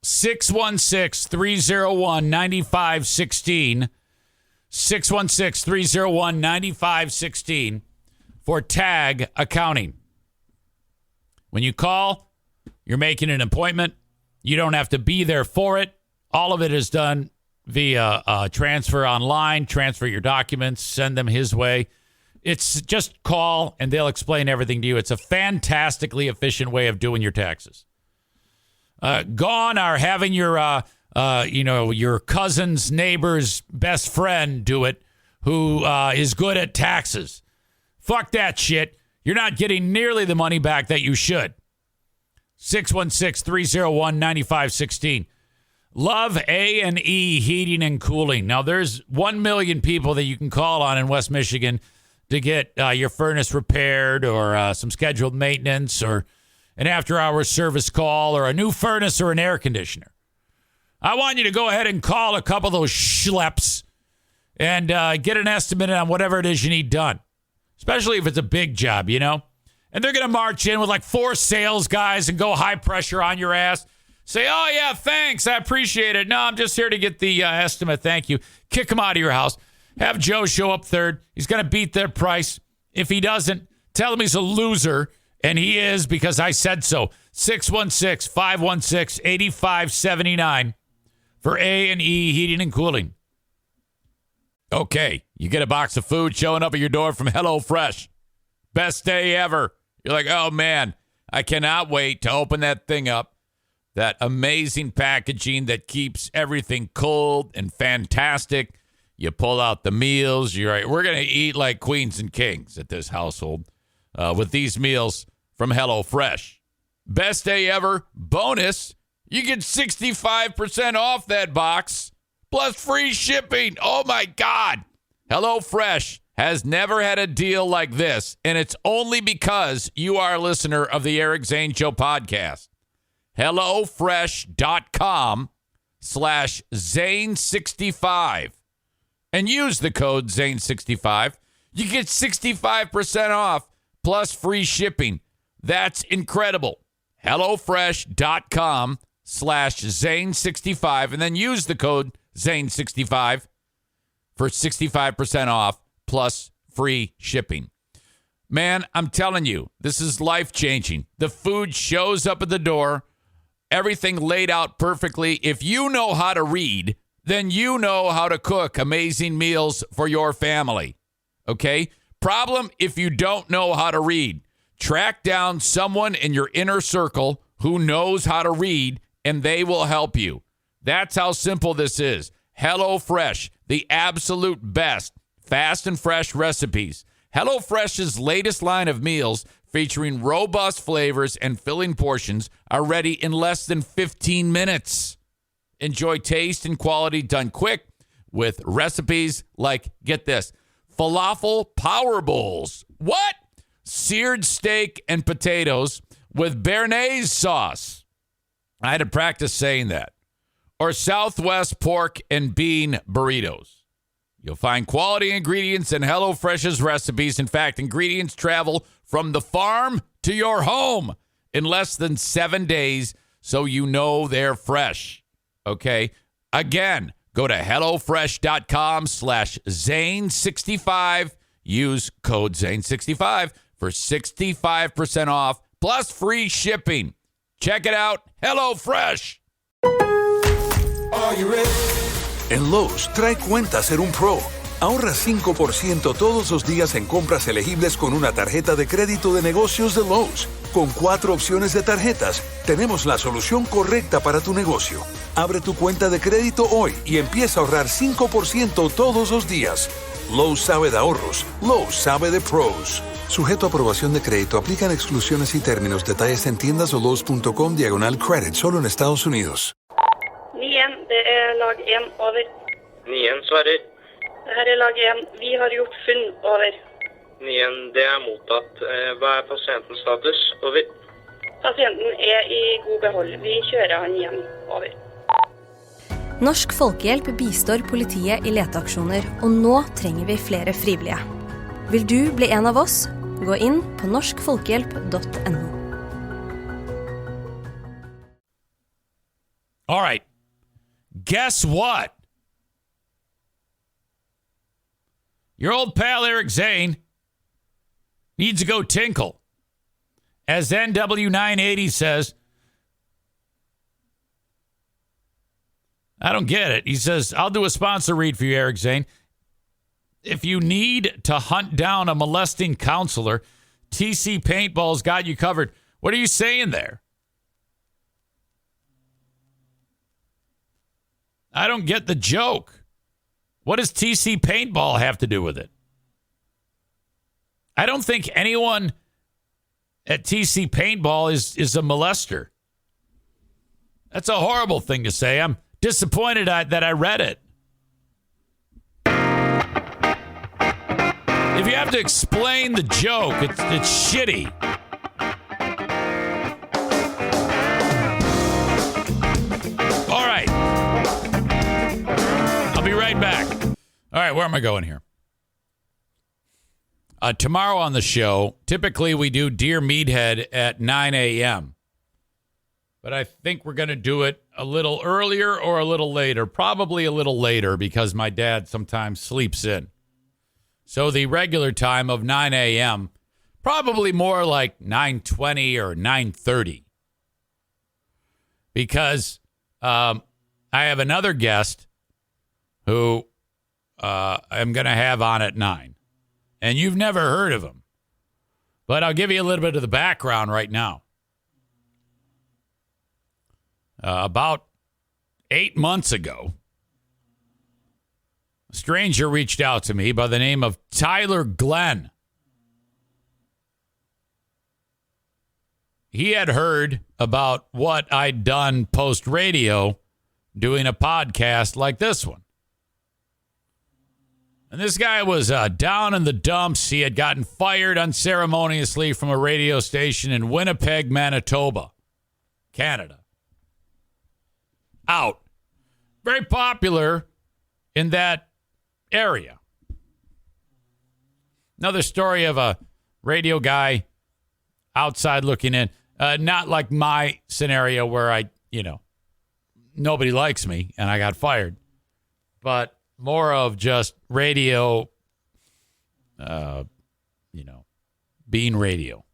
616-301-9516. 616-301-9516 for Tag Accounting. When you call, you're making an appointment. You don't have to be there for it. All of it is done via transfer online. Transfer your documents, send them his way. It's just call, and they'll explain everything to you. It's a fantastically efficient way of doing your taxes. Gone are having your cousin's neighbor's best friend do it, who is good at taxes. Fuck that shit. You're not getting nearly the money back that you should. 616-301-9516. Love A&E Heating and Cooling. Now, there's 1 million people that you can call on in West Michigan to get your furnace repaired or some scheduled maintenance or an after-hours service call or a new furnace or an air conditioner. I want you to go ahead and call a couple of those schleps and get an estimate on whatever it is you need done, especially if it's a big job, you know? And they're going to march in with like 4 sales guys and go high pressure on your ass. Say, oh, yeah, thanks. I appreciate it. No, I'm just here to get the estimate. Thank you. Kick them out of your house. Have Joe show up third. He's going to beat their price. If he doesn't, tell him he's a loser. And he is, because I said so. 616-516-8579 for A&E Heating and Cooling. Okay, you get a box of food showing up at your door from HelloFresh. Best day ever. You're like, oh, man, I cannot wait to open that thing up. That amazing packaging that keeps everything cold and fantastic. You pull out the meals. You're right. We're going to eat like queens and kings at this household with these meals from HelloFresh. Best day ever. Bonus. You get 65% off that box plus free shipping. Oh, my God. HelloFresh has never had a deal like this, and it's only because you are a listener of the Eric Zane Show podcast. HelloFresh.com/Zane65 and use the code Zane65. You get 65% off plus free shipping. That's incredible. HelloFresh.com/Zane65 and then use the code Zane65 for 65% off plus free shipping. Man, I'm telling you, this is life-changing. The food shows up at the door. Everything laid out perfectly. If you know how to read, then you know how to cook amazing meals for your family. Okay? Problem if you don't know how to read. Track down someone in your inner circle who knows how to read, and they will help you. That's how simple this is. HelloFresh, the absolute best fast and fresh recipes. HelloFresh's latest line of meals featuring robust flavors and filling portions are ready in less than 15 minutes. Enjoy taste and quality done quick with recipes like, get this, falafel power bowls. What? Seared steak and potatoes with béarnaise sauce. I had to practice saying that. Or Southwest pork and bean burritos. You'll find quality ingredients in HelloFresh's recipes. In fact, ingredients travel from the farm to your home in less than 7 days, so you know they're fresh. Okay? Again, go to HelloFresh.com/Zane65. Use code Zane65 for 65% off plus free shipping. Check it out. HelloFresh. Are you ready? En Lowe's, trae cuenta ser un pro. Ahorra 5% todos los días en compras elegibles con una tarjeta de crédito de negocios de Lowe's. Con 4 opciones de tarjetas, tenemos la solución correcta para tu negocio. Abre tu cuenta de crédito hoy y empieza a ahorrar 5% todos los días. Lowe's sabe de ahorros. Lowe's sabe de pros. Sujeto a aprobación de crédito, aplican exclusiones y términos. Detalles en tiendas o Lowe's.com/credit, solo en Estados Unidos. 9, det är lag 1, over. 9, svarer. Det här är lag 1, vi har gjort funn, over. 9, det är mottatt. Vad är patientens status? Over. Patienten är i god behold. Vi kjører han hjem, over. Norsk Folkehjelp bistår politiet i leteaksjoner, og nå trenger vi flere frivillige. Vil du bli en av oss? Gå inn på norskfolkehjelp.no. All right. Guess what? Your old pal Eric Zane needs to go tinkle. As NW980 says, I don't get it. He says, I'll do a sponsor read for you, Eric Zane. If you need to hunt down a molesting counselor, TC Paintball's got you covered. What are you saying there? I don't get the joke. What does TC Paintball have to do with it? I don't think anyone at TC Paintball is a molester. That's a horrible thing to say. I'm disappointed that I read it. If you have to explain the joke, it's shitty. All right. I'll be right back. All right, where am I going here? Tomorrow on the show, typically we do Dear Meathead at 9 a.m. But I think we're going to do it a little earlier or a little later. Probably a little later because my dad sometimes sleeps in. So the regular time of 9 a.m., probably more like 9:20 or 9:30. Because I have another guest who I'm going to have on at 9. And you've never heard of him. But I'll give you a little bit of the background right now. About 8 months ago, a stranger reached out to me by the name of Tyler Glenn. He had heard about what I'd done post-radio doing a podcast like this one. And this guy was down in the dumps. He had gotten fired unceremoniously from a radio station in Winnipeg, Manitoba, Canada. Out. Very popular in that area. Another story of a radio guy outside looking in. Not like my scenario where nobody likes me and I got fired. But more of just radio, being radio.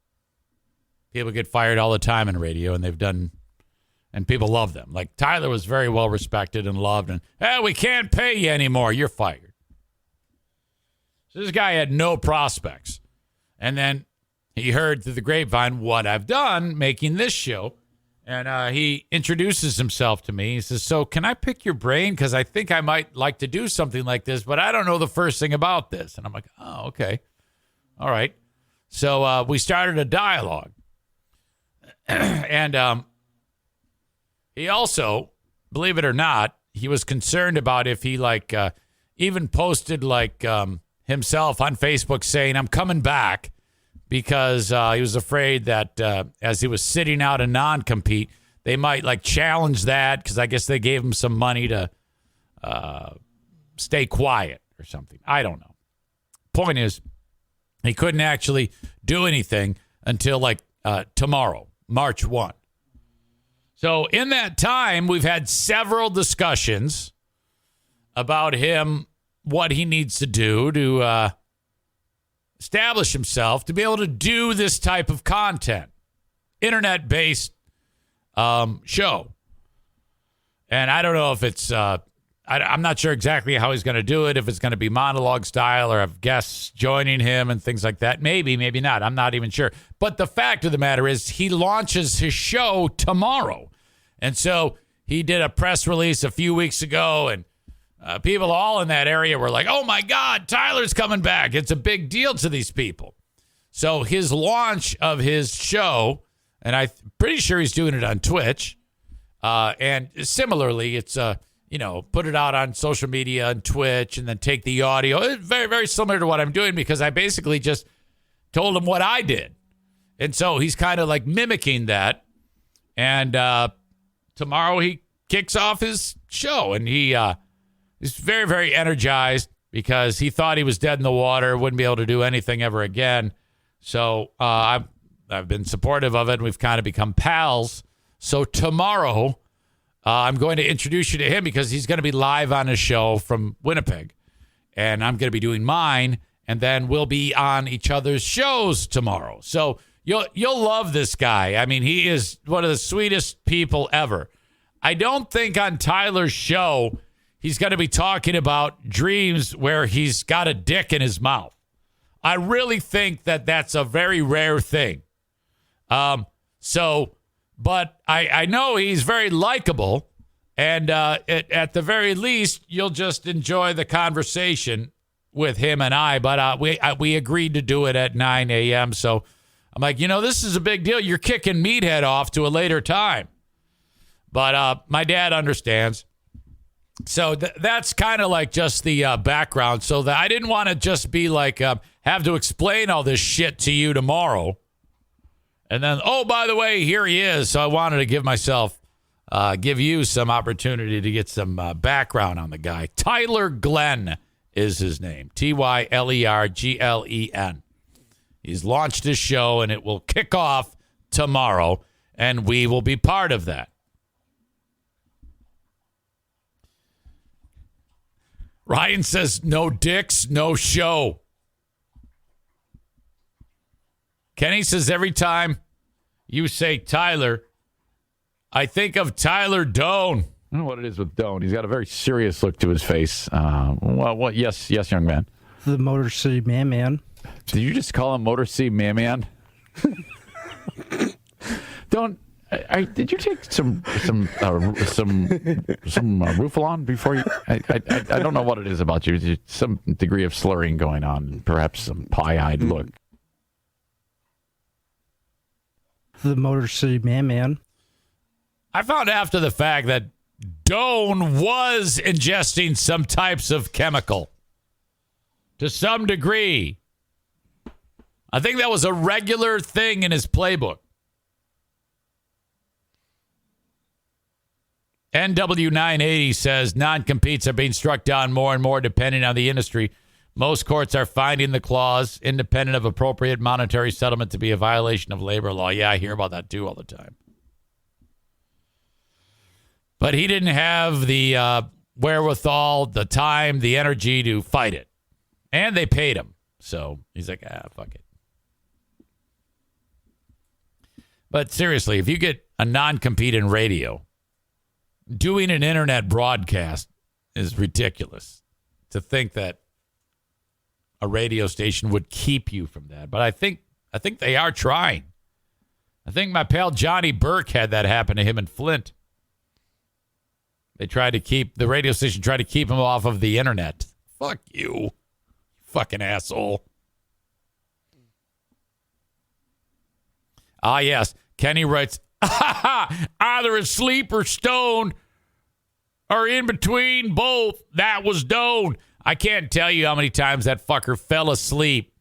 People get fired all the time in radio, and people love them. Like Tyler was very well respected and loved, and, hey, we can't pay you anymore. You're fired. So this guy had no prospects. And then he heard through the grapevine what I've done making this show. And he introduces himself to me. He says, so can I pick your brain? Because I think I might like to do something like this, but I don't know the first thing about this. And I'm like, oh, okay. All right. So we started a dialogue. And he also, believe it or not, he was concerned about if he even posted himself on Facebook saying, I'm coming back. Because he was afraid that as he was sitting out a non-compete, they might challenge that because I guess they gave him some money to stay quiet or something. I don't know. Point is, he couldn't actually do anything until tomorrow, March 1. So in that time, we've had several discussions about him, what he needs to do to establish himself to be able to do this type of content, internet-based show. And I don't know if it's, I'm not sure exactly how he's going to do it, if it's going to be monologue style or have guests joining him and things like that. Maybe, maybe not. I'm not even sure. But the fact of the matter is he launches his show tomorrow. And so he did a press release a few weeks ago, and people all in that area were like, oh, my God, Tyler's coming back. It's a big deal to these people. So his launch of his show, and I'm pretty sure he's doing it on Twitch. And similarly, it's, put it out on social media and Twitch and then take the audio. It's very, very similar to what I'm doing because I basically just told him what I did. And so he's kind of mimicking that. And tomorrow he kicks off his show, and he's very, very energized because he thought he was dead in the water, wouldn't be able to do anything ever again. So I've been supportive of it, and we've kind of become pals. So tomorrow I'm going to introduce you to him because he's going to be live on a show from Winnipeg. And I'm going to be doing mine, and then we'll be on each other's shows tomorrow. So you'll love this guy. I mean, he is one of the sweetest people ever. I don't think on Tyler's show he's going to be talking about dreams where he's got a dick in his mouth. I really think that that's a very rare thing. But I know he's very likable, and at the very least, you'll just enjoy the conversation with him and I. But we agreed to do it at 9 a.m., so I'm like, this is a big deal. You're kicking Meathead off to a later time. But my dad understands. So that's kind of like just the background. So that I didn't want to just be like, have to explain all this shit to you tomorrow. And then, oh, by the way, here he is. So I wanted to give you some opportunity to get some background on the guy. Tyler Glenn is his name. Tylerglen. He's launched his show, and it will kick off tomorrow, and we will be part of that. Ryan says, no dicks, no show. Kenny says, every time you say Tyler, I think of Tyler Doan. I don't know what it is with Doan. He's got a very serious look to his face. What? Yes, young man. The Motor City Man. Did you just call him Motor City Man? Don't. Did you take some Rufalon before you? I don't know what it is about you. There's some degree of slurring going on, perhaps some pie-eyed look. The Motor City Man. I found after the fact that Doan was ingesting some types of chemical to some degree. I think that was a regular thing in his playbook. NW980 says non-competes are being struck down more and more depending on the industry. Most courts are finding the clause independent of appropriate monetary settlement to be a violation of labor law. Yeah, I hear about that too all the time. But he didn't have the wherewithal, the time, the energy to fight it. And they paid him. So he's like, fuck it. But seriously, if you get a non-compete in radio, doing an internet broadcast is ridiculous. To think that a radio station would keep you from that. But I think they are trying. I think my pal Johnny Burke had that happen to him in Flint. The radio station tried to keep him off of the internet. Fuck you, fucking asshole. Ah, yes. Kenny writes, either asleep or stoned or in between both. That was Doan. I can't tell you how many times that fucker fell asleep.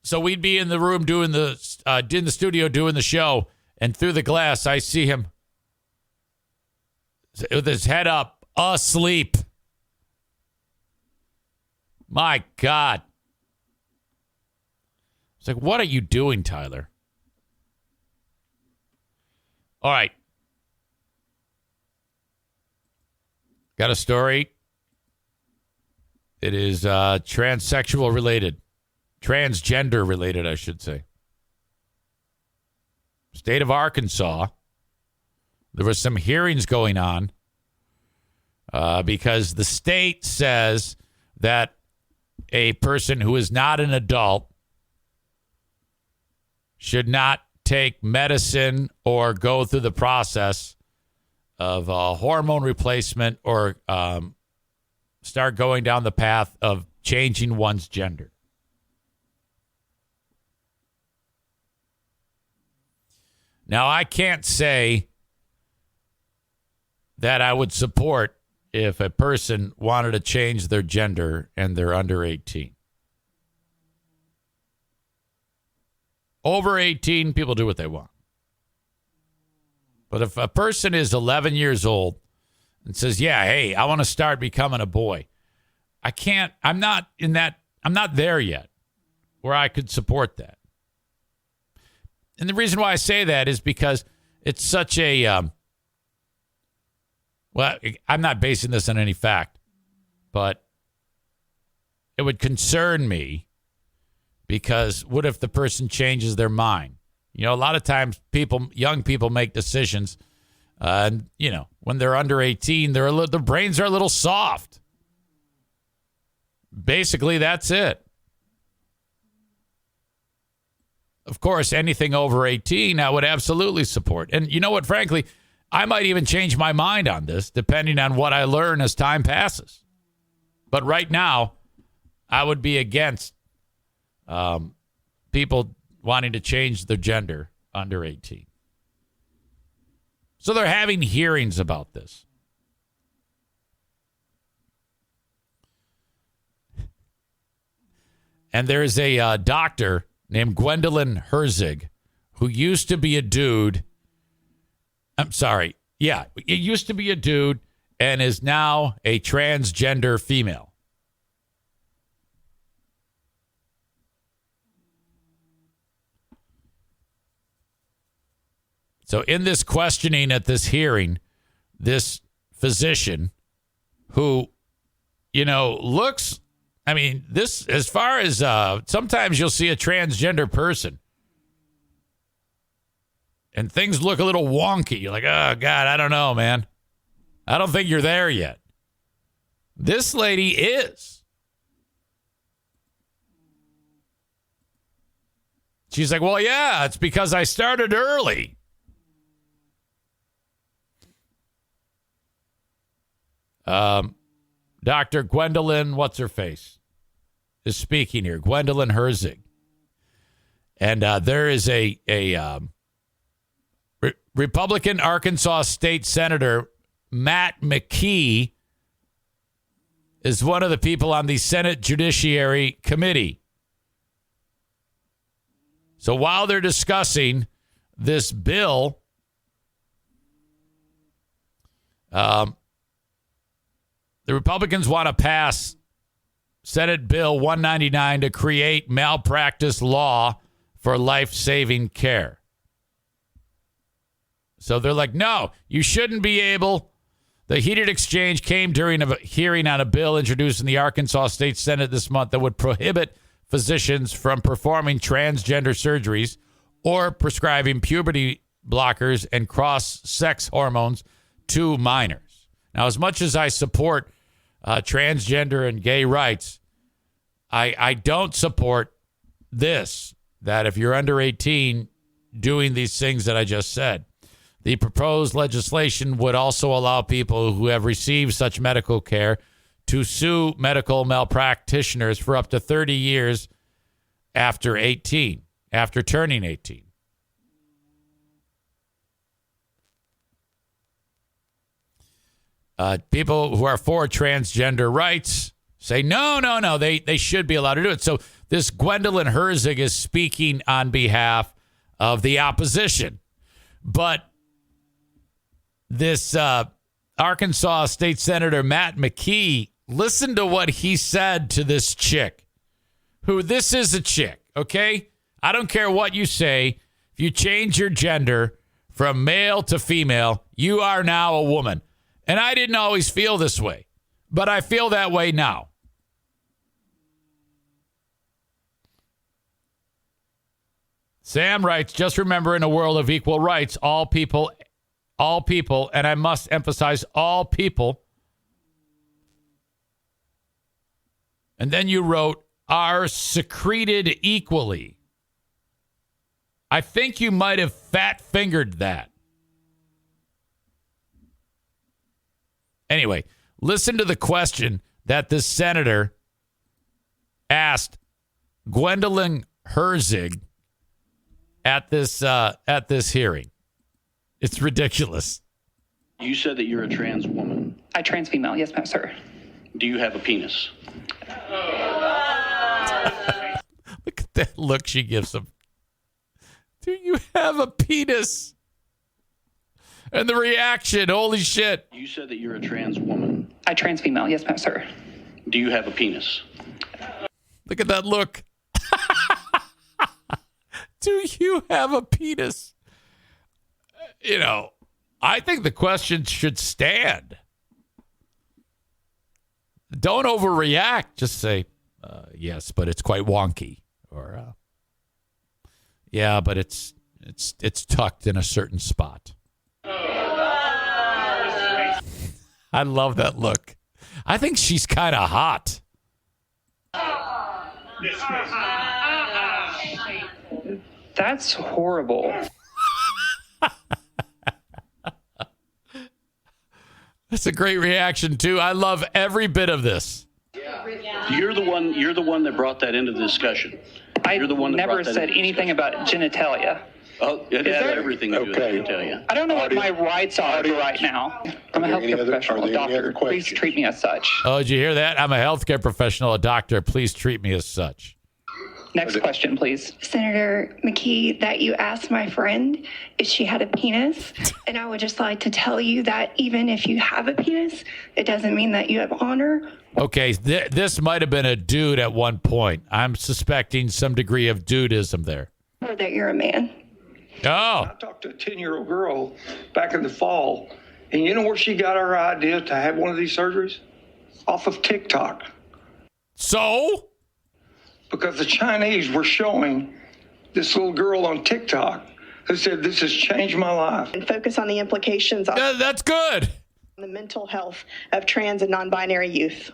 So we'd be in the room in the studio doing the show, and through the glass, I see him with his head up, asleep. My God. It's like, what are you doing, Tyler? All right. Got a story. It is transsexual related. Transgender related, I should say. State of Arkansas. There were some hearings going on because the state says that a person who is not an adult should not take medicine or go through the process of hormone replacement or start going down the path of changing one's gender. Now, I can't say that I would support if a person wanted to change their gender and they're under 18. Over 18, people do what they want. But if a person is 11 years old and says, yeah, hey, I want to start becoming a boy, I'm not there yet where I could support that. And the reason why I say that is because it's such a Well, I'm not basing this on any fact, but it would concern me because what if the person changes their mind? A lot of times young people make decisions, and when they're under 18, their brains are a little soft. Basically, that's it. Of course, anything over 18, I would absolutely support. And you know what, frankly, I might even change my mind on this depending on what I learn as time passes. But right now, I would be against people wanting to change their gender under 18. So they're having hearings about this. And there's a doctor named Gwendolyn Herzig who used to be a dude. I'm sorry. Yeah, it used to be a dude and is now a transgender female. So in this questioning at this hearing, this physician who, looks, this, as far as sometimes you'll see a transgender person and things look a little wonky. You're like, oh, God, I don't know, man. I don't think you're there yet. This lady is. She's like, well, yeah, it's because I started early. Dr. Gwendolyn, what's her face, is speaking here. Gwendolyn Herzig. And there is a Republican Arkansas State Senator Matt McKee is one of the people on the Senate Judiciary Committee. So while they're discussing this bill, the Republicans want to pass Senate Bill 199 to create malpractice law for life-saving care. So they're like, no, you shouldn't be able. The heated exchange came during a hearing on a bill introduced in the Arkansas State Senate this month that would prohibit physicians from performing transgender surgeries or prescribing puberty blockers and cross-sex hormones to minors. Now, as much as I support transgender and gay rights, I don't support this, that if you're under 18 doing these things that I just said. The proposed legislation would also allow people who have received such medical care to sue medical malpractitioners for up to 30 years after turning 18. People who are for transgender rights say, no, they should be allowed to do it. So this Gwendolyn Herzig is speaking on behalf of the opposition. But this Arkansas State Senator Matt McKee, listen to what he said to this chick. This is a chick, okay? I don't care what you say. If you change your gender from male to female, you are now a woman. And I didn't always feel this way, but I feel that way now. Sam writes, just remember, in a world of equal rights, all people, and I must emphasize all people. And then you wrote, are secreted equally. I think you might have fat-fingered that. Anyway, listen to the question that this senator asked Gwendolyn Herzig at this hearing. It's ridiculous. You said that you're a trans woman. A trans female, yes, ma'am, sir. Do you have a penis? Look at that look she gives him. Do you have a penis? And the reaction, holy shit. You said that you're a trans woman. A trans female, yes, ma'am, sir. Do you have a penis? Look at that look. Do you have a penis? I think the question should stand. Don't overreact. Just say, yes, but it's quite wonky. Or, yeah, but it's tucked in a certain spot. I love that look. I think she's kind of hot. That's horrible. That's a great reaction, too. I love every bit of this. You're the one that brought that into the discussion. You're the one that never brought that said into anything about genitalia. Oh, it has everything to do with genitalia. I don't know what my rights are right now. I'm a healthcare professional, a doctor. Please treat me as such. Oh, did you hear that? I'm a healthcare professional, a doctor. Please treat me as such. Next question, please. Senator McKee, that you asked my friend if she had a penis. And I would just like to tell you that even if you have a penis, it doesn't mean that you have honor. Okay, this might have been a dude at one point. I'm suspecting some degree of dudism there. Or that you're a man. Oh. I talked to a 10-year-old girl back in the fall, and you know where she got her idea to have one of these surgeries? Off of TikTok. So? Because the Chinese were showing this little girl on TikTok who said, "This has changed my life." And focus on the implications of that's good. The mental health of trans and non-binary youth.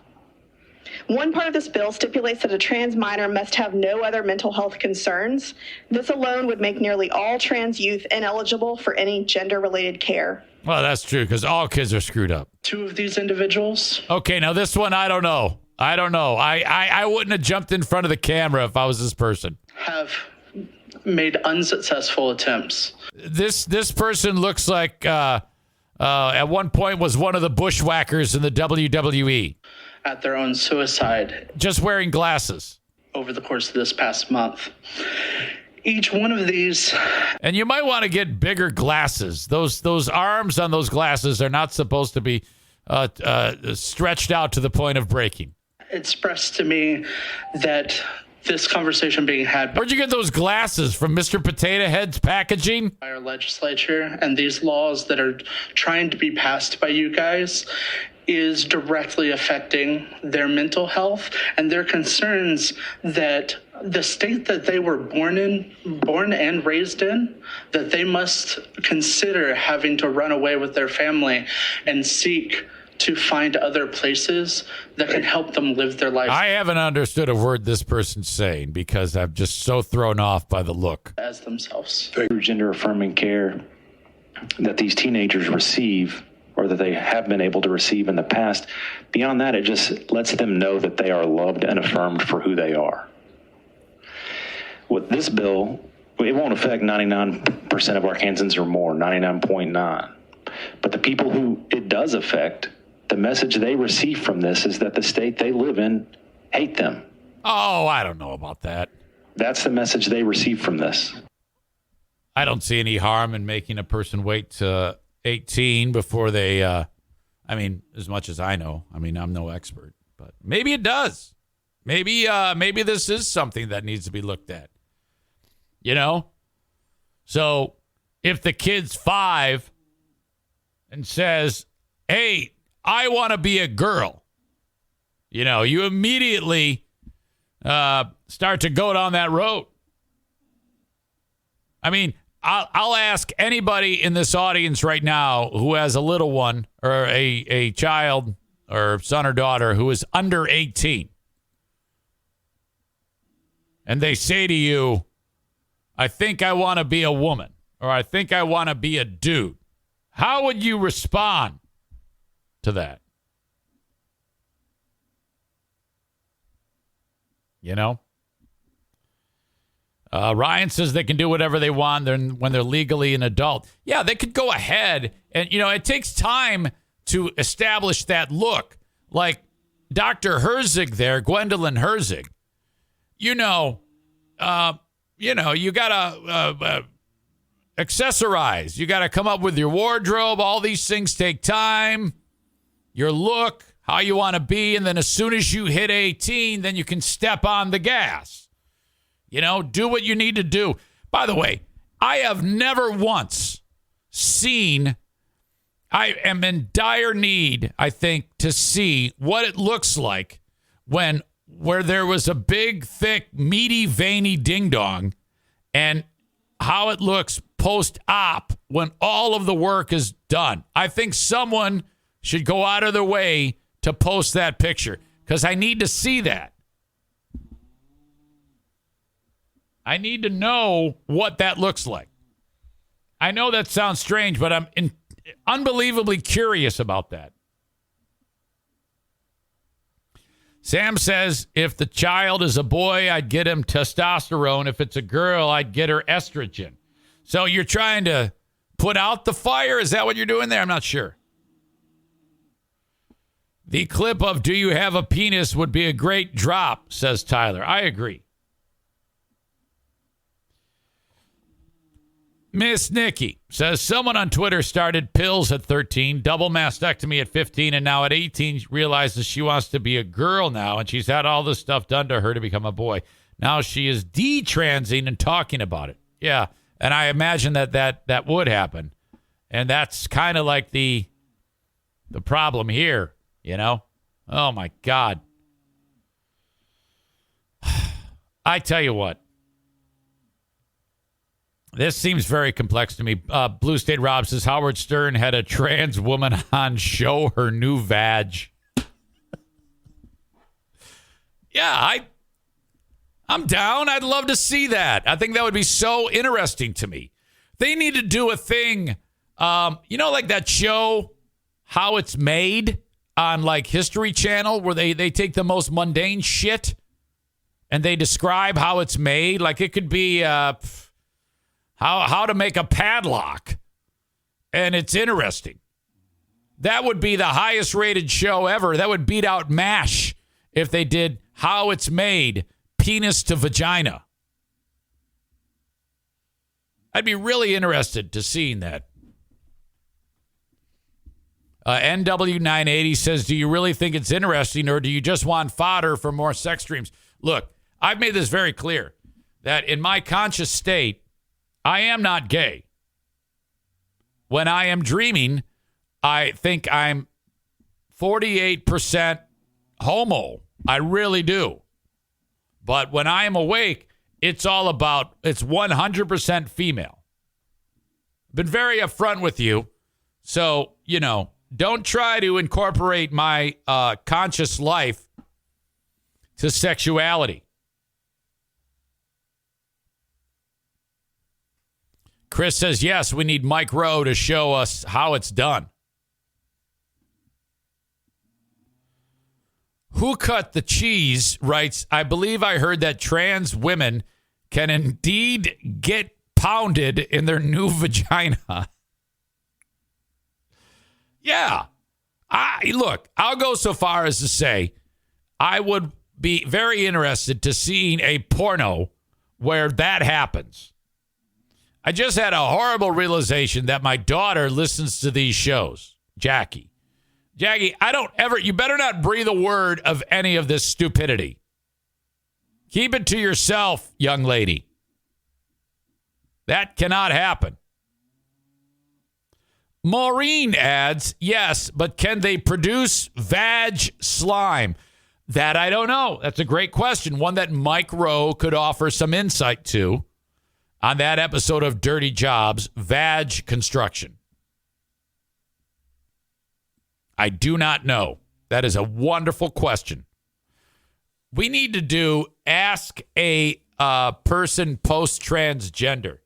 One part of this bill stipulates that a trans minor must have no other mental health concerns. This alone would make nearly all trans youth ineligible for any gender-related care. Well, that's true, because all kids are screwed up. 2 of these individuals. Okay, now this one, I don't know. I wouldn't have jumped in front of the camera if I was this person. Have made unsuccessful attempts. This person looks like at one point was one of the bushwhackers in the WWE. At their own suicide. Just wearing glasses. Over the course of this past month. Each one of these. And you might want to get bigger glasses. Those arms on those glasses are not supposed to be stretched out to the point of breaking. Expressed to me that this conversation being had. Where'd you get those glasses? From Mr. Potato Head's packaging? By our legislature, and these laws that are trying to be passed by you guys is directly affecting their mental health and their concerns that the state that they were born and raised in, that they must consider having to run away with their family and seek to find other places that can help them live their life. I haven't understood a word this person's saying because I'm just so thrown off by the look. As themselves. Through gender affirming care that these teenagers receive, or that they have been able to receive in the past, beyond that, it just lets them know that they are loved and affirmed for who they are. With this bill, it won't affect 99% of Arkansans or more, 99.9. But the people who it does affect, the message they receive from this is that the state they live in hate them. Oh, I don't know about that. That's the message they receive from this. I don't see any harm in making a person wait to 18 before they, as much as I know, I'm no expert, but maybe it does. Maybe this is something that needs to be looked at, So if the kid's 5 and says, "Hey, I want to be a girl," you immediately start to go down that road. I'll ask anybody in this audience right now who has a little one or a child or son or daughter who is under 18. And they say to you, "I think I want to be a woman," or "I think I want to be a dude." How would you respond to that? Ryan says they can do whatever they want when they're legally an adult. Yeah, they could go ahead and, it takes time to establish that look. Like Dr. Herzig there, Gwendolyn Herzig, you got to accessorize. You got to come up with your wardrobe. All these things take time. Your look, how you want to be. And then as soon as you hit 18, then you can step on the gas. Do what you need to do. By the way, I have never once seen I am in dire need, I think, to see what it looks like where there was a big, thick, meaty, veiny ding-dong, and how it looks post-op when all of the work is done. I think someone should go out of their way to post that picture because I need to see that. I need to know what that looks like. I know that sounds strange, but I'm unbelievably curious about that. Sam says, if the child is a boy, I'd get him testosterone. If it's a girl, I'd get her estrogen. So you're trying to put out the fire? Is that what you're doing there? I'm not sure. The clip of "Do you have a penis" would be a great drop, says Tyler. I agree. Miss Nikki says, someone on Twitter started pills at 13, double mastectomy at 15, and now at 18 she realizes she wants to be a girl now, and she's had all this stuff done to her to become a boy. Now she is de-transing and talking about it. Yeah, and I imagine that would happen. And that's kind of like the problem here, you know? Oh, my God. I tell you what. This seems very complex to me. Blue State Rob says Howard Stern had a trans woman on show her new vag. Yeah, I'm down. I'd love to see that. I think that would be so interesting to me. They need to do a thing, like that show, How It's Made, on like History Channel, where they take the most mundane shit and they describe how it's made. Like it could be how to make a padlock. And it's interesting. That would be the highest rated show ever. That would beat out MASH if they did How It's Made, penis to vagina. I'd be really interested to seeing that. NW980 says, do you really think it's interesting, or do you just want fodder for more sex dreams? Look, I've made this very clear that in my conscious state, I am not gay. When I am dreaming, I think I'm 48% homo. I really do. But when I am awake, it's 100% female. Been very upfront with you. So, don't try to incorporate my conscious life to sexuality. Chris says, yes, we need Mike Rowe to show us how it's done. Who Cut the Cheese writes, I believe I heard that trans women can indeed get pounded in their new vagina. Yeah. I'll go so far as to say I would be very interested to seeing a porno where that happens. I just had a horrible realization that my daughter listens to these shows. Jackie, you better not breathe a word of any of this stupidity. Keep it to yourself, young lady. That cannot happen. Maureen adds, yes, but can they produce vag slime? That I don't know. That's a great question. One that Mike Rowe could offer some insight to on that episode of Dirty Jobs, vag construction. I do not know. That is a wonderful question. We need to do Ask a Person Post-Transgender.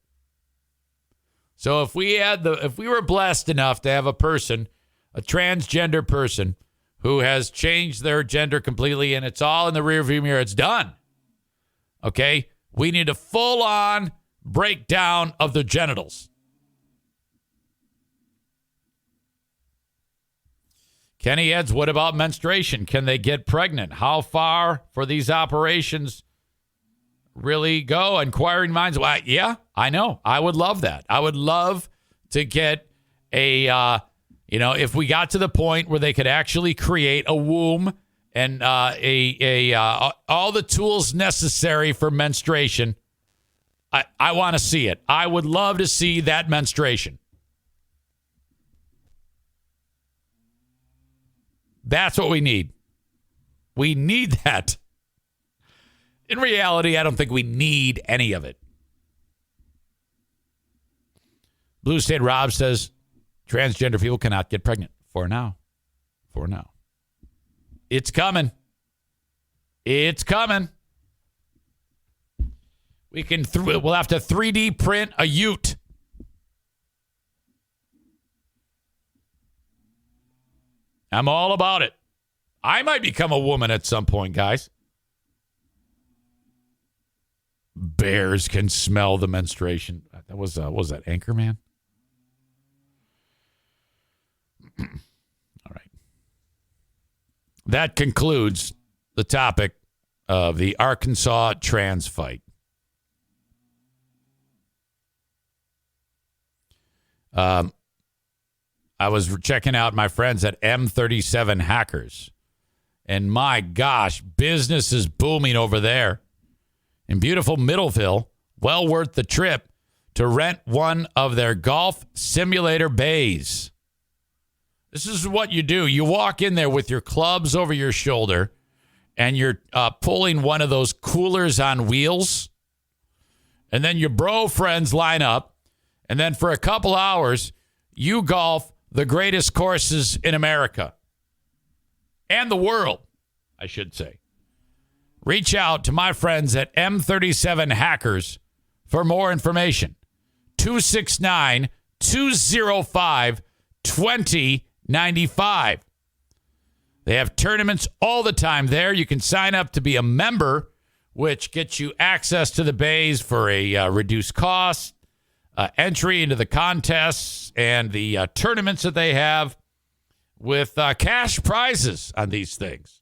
So if we were blessed enough to have a transgender person who has changed their gender completely and it's all in the rearview mirror, it's done. Okay? We need a full-on breakdown of the genitals. Kenny adds, what about menstruation? Can they get pregnant? How far for these operations really go? Inquiring minds. Well, yeah, I know. I would love that. I would love to get if we got to the point where they could actually create a womb and all the tools necessary for menstruation. I want to see it. I would love to see that menstruation. That's what we need. We need that. In reality, I don't think we need any of it. Blue State Rob says transgender people cannot get pregnant. For now. It's coming. It's coming. We'll have to 3D print a ute. I'm all about it. I might become a woman at some point, guys. Bears can smell the menstruation. That was that Anchorman? All right. That concludes the topic of the Arkansas trans fight. I was checking out my friends at M37 Hackers. And my gosh, business is booming over there. In beautiful Middleville, well worth the trip to rent one of their golf simulator bays. This is what you do. You walk in there with your clubs over your shoulder, and you're pulling one of those coolers on wheels. And then your bro friends line up. And then for a couple hours, you golf the greatest courses in America. And the world, I should say. Reach out to my friends at M37 Hackers for more information. 269-205-2095. They have tournaments all the time there. You can sign up to be a member, which gets you access to the bays for a reduced cost, entry into the contests and the tournaments that they have with cash prizes on these things.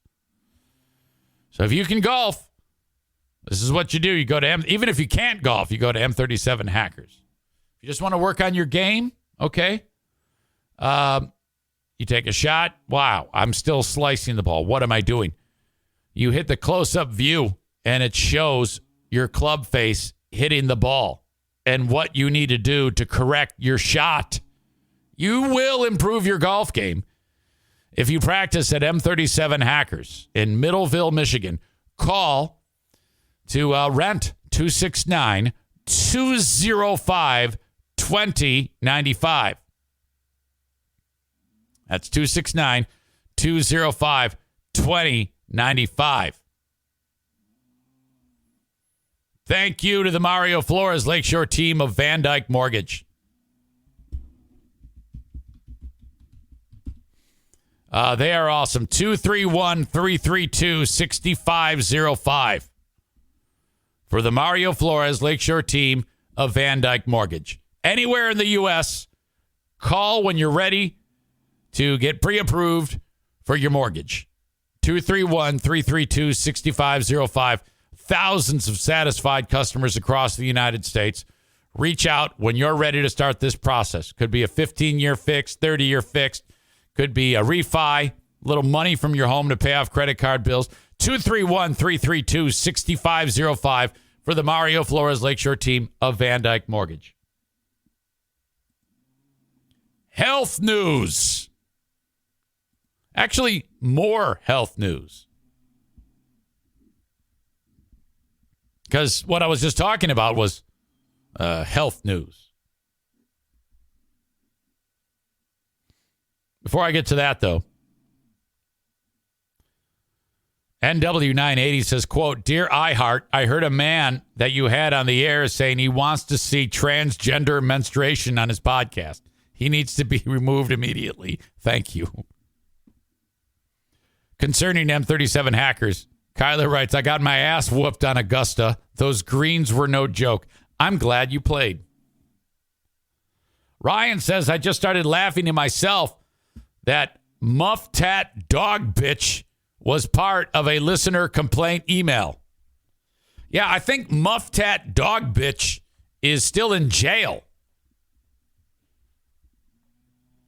So if you can golf, this is what you do. You go to even if you can't golf, you go to M37 Hackers. If you just want to work on your game, okay. You take a shot. Wow, I'm still slicing the ball. What am I doing? You hit the close-up view, and it shows your club face hitting the ball and what you need to do to correct your shot. You will improve your golf game if you practice at M37 Hackers in Middleville, Michigan. Call to rent 269-205-2095. That's 269-205-2095. Thank you to the Mario Flores Lakeshore team of Van Dyke Mortgage. They are awesome. 231-332-6505 for the Mario Flores Lakeshore team of Van Dyke Mortgage. Anywhere in the U.S., call when you're ready to get pre-approved for your mortgage. 231-332-6505. Thousands of satisfied customers across the United States. Reach out when you're ready to start this process. Could be a 15-year fix, 30-year fixed. Could be a refi, little money from your home to pay off credit card bills. 231-332-6505 for the Mario Flores Lakeshore team of Van Dyke Mortgage. Health news. Actually, more health news. Because what I was just talking about was health news. Before I get to that, though, NW980 says, quote, "Dear iHeart, I heard a man that you had on the air saying he wants to see transgender menstruation on his podcast. He needs to be removed immediately. Thank you." Concerning M37 Hackers, Kyler writes, "I got my ass whooped on Augusta. Those greens were no joke. I'm glad you played." Ryan says, "I just started laughing to myself that Muff Tat Dog Bitch was part of a listener complaint email." Yeah, I think Muff Tat Dog Bitch is still in jail.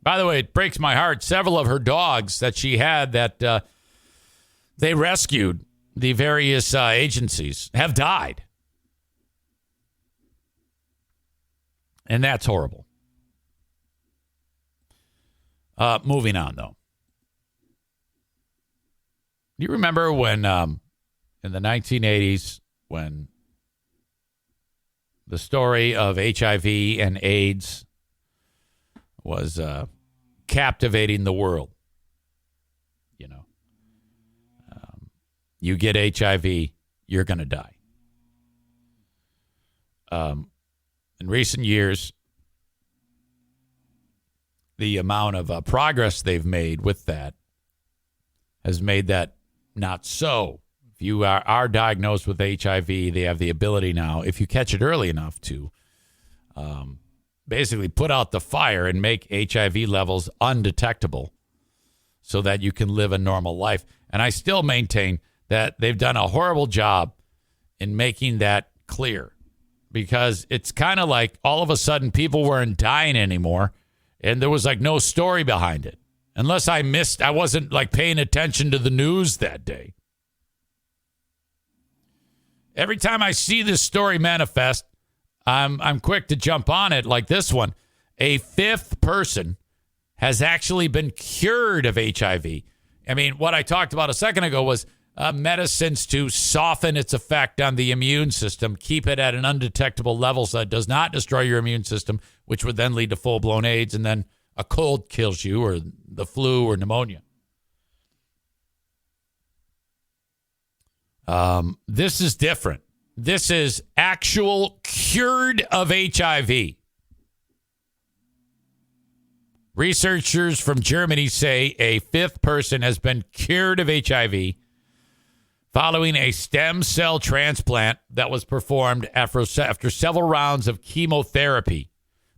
By the way, it breaks my heart. Several of her dogs that she had that they rescued, the various agencies, have died. And that's horrible. Moving on, though. Do you remember when in the 1980s when the story of HIV and AIDS was captivating the world? You know, you get HIV, you're going to die. In recent years, the amount of progress they've made with that has made that not so. If you are diagnosed with HIV, they have the ability now, if you catch it early enough, to basically put out the fire and make HIV levels undetectable so that you can live a normal life. And I still maintain that they've done a horrible job in making that clear, because it's kind of like all of a sudden people weren't dying anymore and there was like no story behind it. Unless I wasn't like paying attention to the news that day. Every time I see this story manifest, I'm quick to jump on it, like this one. A fifth person has actually been cured of HIV. I mean, what I talked about a second ago was medicines to soften its effect on the immune system, keep it at an undetectable level so it does not destroy your immune system, which would then lead to full-blown AIDS, and then a cold kills you, or the flu, or pneumonia. This is different. This is actual cured of HIV. Researchers from Germany say a fifth person has been cured of HIV following a stem cell transplant that was performed after several rounds of chemotherapy.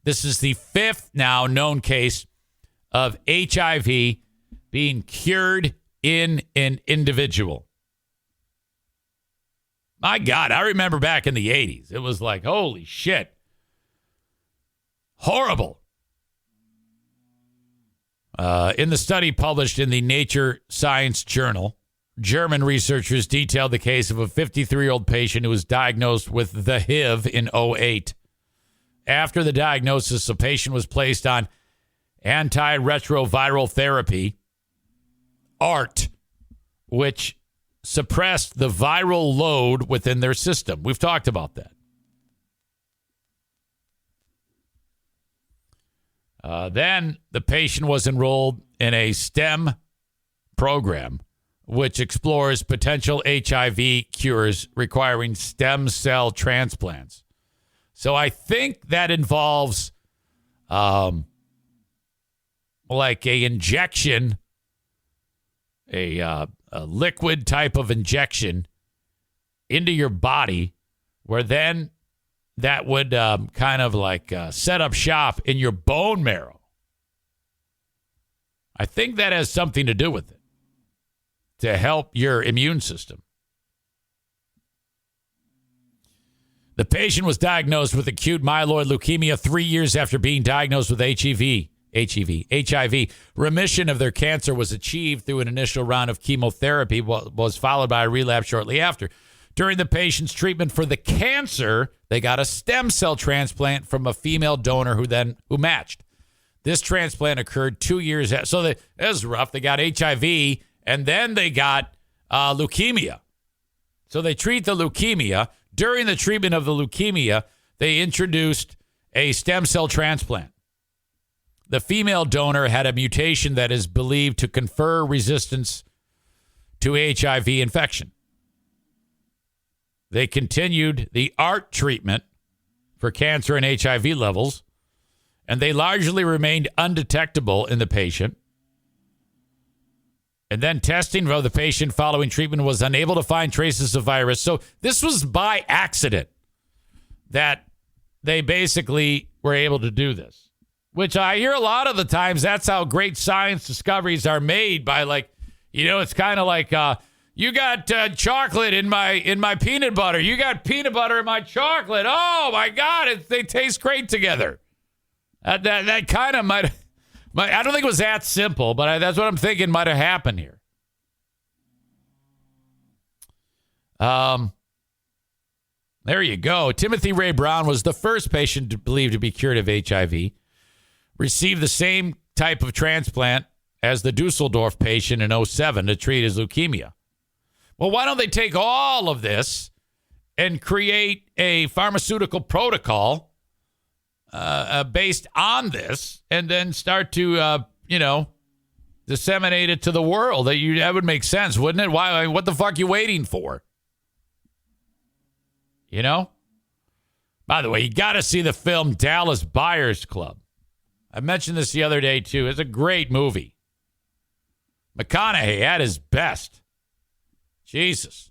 This is the fifth now known case of HIV being cured in an individual. My God, I remember back in the 80s. It was like, holy shit. Horrible. In the study published in the Nature Science Journal, German researchers detailed the case of a 53-year-old patient who was diagnosed with the HIV in 2008. After the diagnosis, the patient was placed on antiretroviral therapy, ART, which suppressed the viral load within their system. We've talked about that. Then the patient was enrolled in a STEM program, which explores potential HIV cures requiring stem cell transplants. So I think that involves like a injection, a liquid type of injection into your body, where then that would kind of like set up shop in your bone marrow. I think that has something to do with it, to help your immune system. The patient was diagnosed with acute myeloid leukemia 3 years after being diagnosed with HIV. Remission of their cancer was achieved through an initial round of chemotherapy, was followed by a relapse shortly after. During the patient's treatment for the cancer, they got a stem cell transplant from a female donor who matched. This transplant occurred 2 years after. So it was rough. They got HIV, and then they got leukemia. So they treat the leukemia. During the treatment of the leukemia, they introduced a stem cell transplant. The female donor had a mutation that is believed to confer resistance to HIV infection. They continued the ART treatment for cancer and HIV levels, and they largely remained undetectable in the patient. And then testing of the patient following treatment was unable to find traces of virus. So this was by accident that they basically were able to do this, which I hear a lot of the times. That's how great science discoveries are made, by like, you know, it's kind of like you got chocolate in my peanut butter. You got peanut butter in my chocolate. Oh, my God, they taste great together. That kind of might, I don't think it was that simple, but that's what I'm thinking might have happened here. There you go. Timothy Ray Brown was the first patient believed to be cured of HIV. Received the same type of transplant as the Dusseldorf patient in 2007 to treat his leukemia. Well, why don't they take all of this and create a pharmaceutical protocol based on this and then start to, disseminate it to the world? That would make sense, wouldn't it? Why? What the fuck are you waiting for? You know? By the way, you got to see the film Dallas Buyers Club. I mentioned this the other day, too. It's a great movie. McConaughey at his best. Jesus.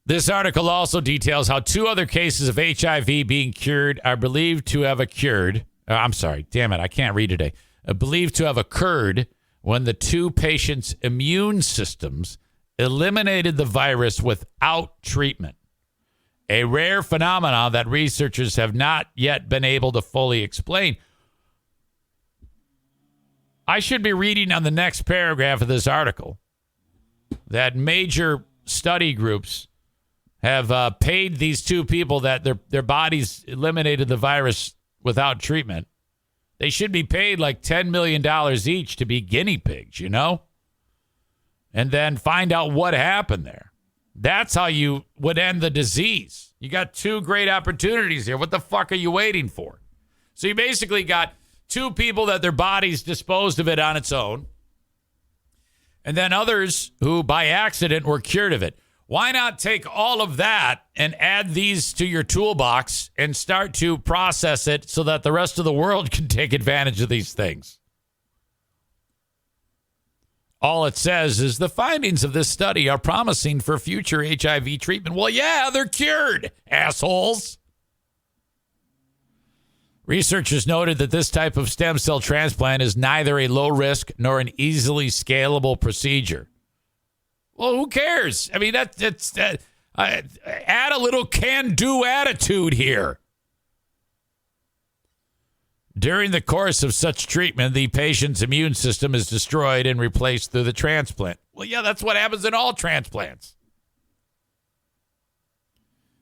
This article also details how 2 other cases of HIV being cured are believed to have occurred. I'm sorry. Damn it. I can't read today. Believed to have occurred when the 2 patients' immune systems eliminated the virus without treatment. A rare phenomenon that researchers have not yet been able to fully explain. I should be reading on the next paragraph of this article that major study groups have paid these 2 people that their bodies eliminated the virus without treatment. They should be paid like $10 million each to be guinea pigs, you know? And then find out what happened there. That's how you would end the disease. You got 2 great opportunities here. What the fuck are you waiting for? So you basically got 2 people that their bodies disposed of it on its own, and then others who by accident were cured of it. Why not take all of that and add these to your toolbox and start to process it so that the rest of the world can take advantage of these things? All it says is the findings of this study are promising for future HIV treatment. Well, yeah, they're cured, assholes. Researchers noted that this type of stem cell transplant is neither a low risk nor an easily scalable procedure. Well, who cares? I mean, add a little can-do attitude here. During the course of such treatment, the patient's immune system is destroyed and replaced through the transplant. Well, yeah, that's what happens in all transplants.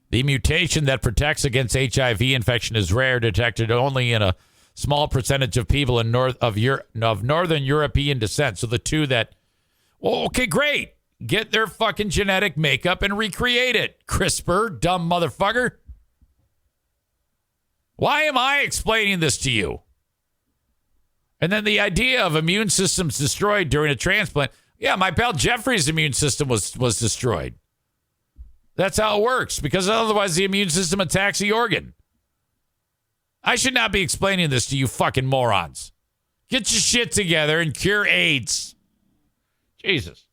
The mutation that protects against HIV infection is rare, detected only in a small percentage of people of Northern European descent. So the 2 that, well, okay, great. Get their fucking genetic makeup and recreate it. CRISPR, dumb motherfucker. Why am I explaining this to you? And then the idea of immune systems destroyed during a transplant. Yeah, my pal Jeffrey's immune system was destroyed. That's how it works, because otherwise the immune system attacks the organ. I should not be explaining this to you fucking morons. Get your shit together and cure AIDS. Jesus.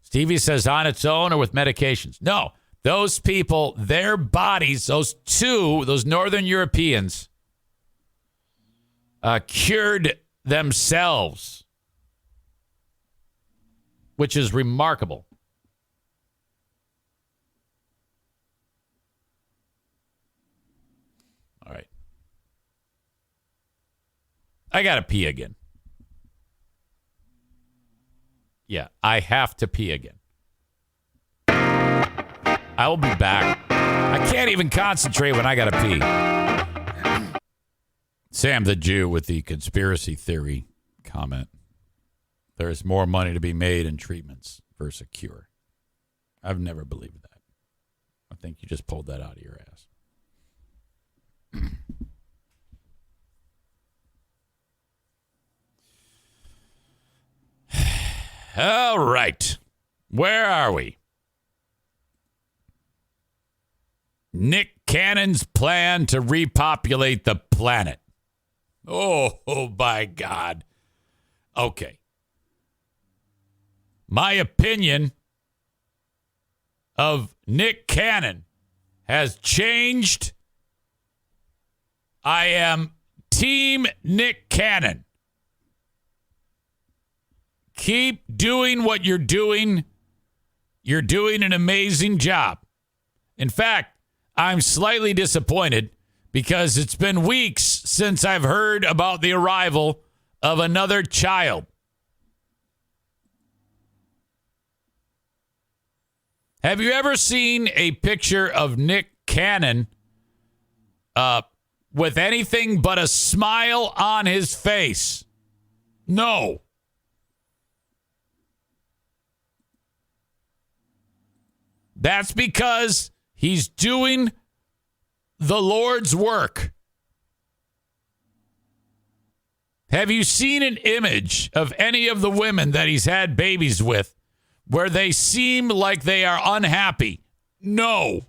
Stevie says on its own or with medications. No, those people, their bodies, those Northern Europeans cured themselves, which is remarkable. All right. I got to pee again. Yeah, I have to pee again. I will be back. I can't even concentrate when I got to pee. Sam the Jew with the conspiracy theory comment. There is more money to be made in treatments versus a cure. I've never believed that. I think you just pulled that out of your ass. All right. Where are we? Nick Cannon's plan to repopulate the planet. Oh, my God. Okay. My opinion of Nick Cannon has changed. I am Team Nick Cannon. Keep doing what you're doing. You're doing an amazing job. In fact, I'm slightly disappointed because it's been weeks since I've heard about the arrival of another child. Have you ever seen a picture of Nick Cannon with anything but a smile on his face. No. That's because he's doing the Lord's work. Have you seen an image of any of the women that he's had babies with where they seem like they are unhappy? No.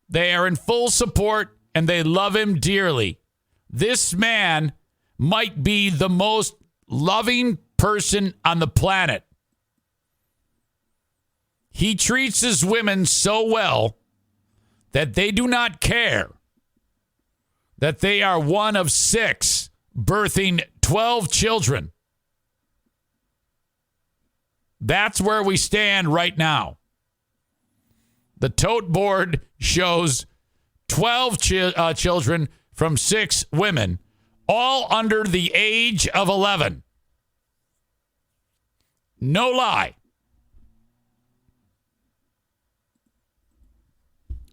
They are in full support and they love him dearly. This man might be the most loving person on the planet. He treats his women so well that they do not care that they are one of 6, birthing 12 children. That's where we stand right now. The tote board shows 12 children from 6 women, all under the age of 11. No lie.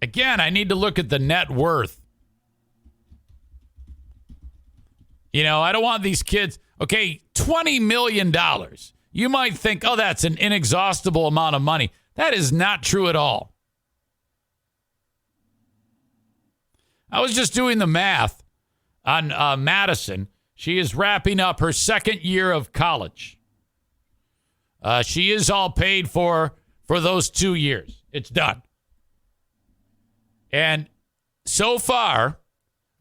Again, I need to look at the net worth. You know, I don't want these kids. Okay, $20 million. You might think, oh, that's an inexhaustible amount of money. That is not true at all. I was just doing the math on Madison. She is wrapping up her 2nd year of college. She is all paid for those 2 years. It's done. And so far,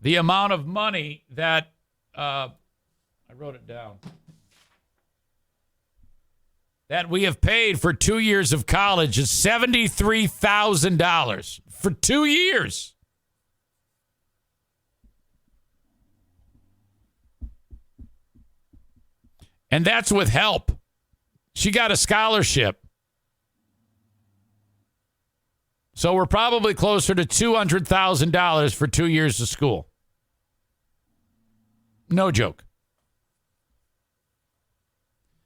the amount of money that I wrote it down, that we have paid for 2 years of college is $73,000 for 2 years. And that's with help. She got a scholarship. So we're probably closer to $200,000 for 2 years of school. No joke.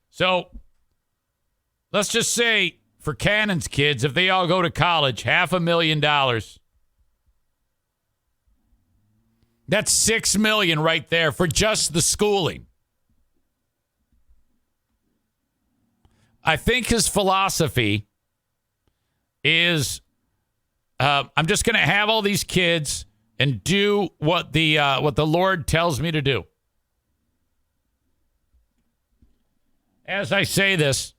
So let's just say for Cannon's kids, if they all go to college, $500,000. That's $6 million right there for just the schooling. I think his philosophy is I'm just going to have all these kids and do what the Lord tells me to do. As I say this,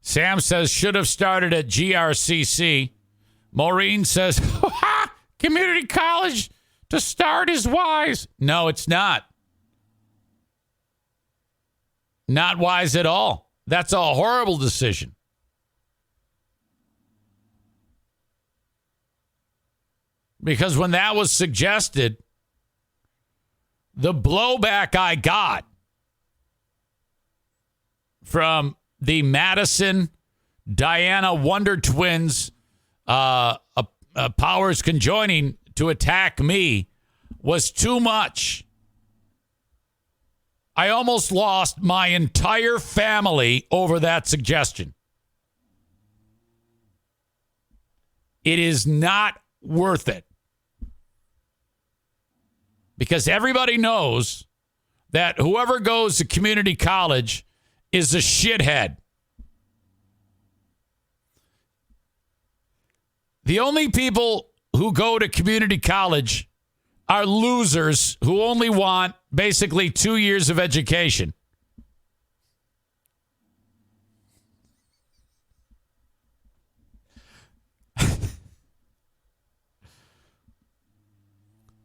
Sam says should have started at GRCC. Maureen says community college to start is wise. No, it's not. Not wise at all. That's a horrible decision. Because when that was suggested, the blowback I got from the Madison Diana Wonder Twins powers conjoining to attack me was too much. I almost lost my entire family over that suggestion. It is not worth it. Because everybody knows that whoever goes to community college is a shithead. The only people who go to community college are losers who only want basically 2 years of education.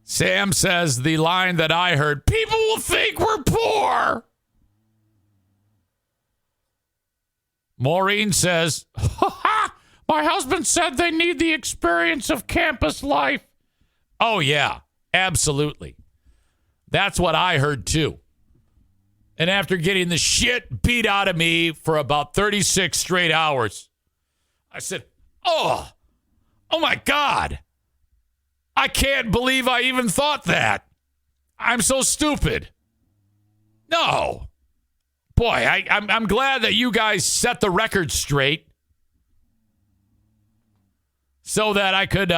Sam says the line that I heard, people will think we're poor. Maureen says, my husband said they need the experience of campus life. Oh, yeah, absolutely. That's what I heard, too. And after getting the shit beat out of me for about 36 straight hours, I said, oh my God. I can't believe I even thought that. I'm so stupid. No. Boy, I'm glad that you guys set the record straight. so that I could,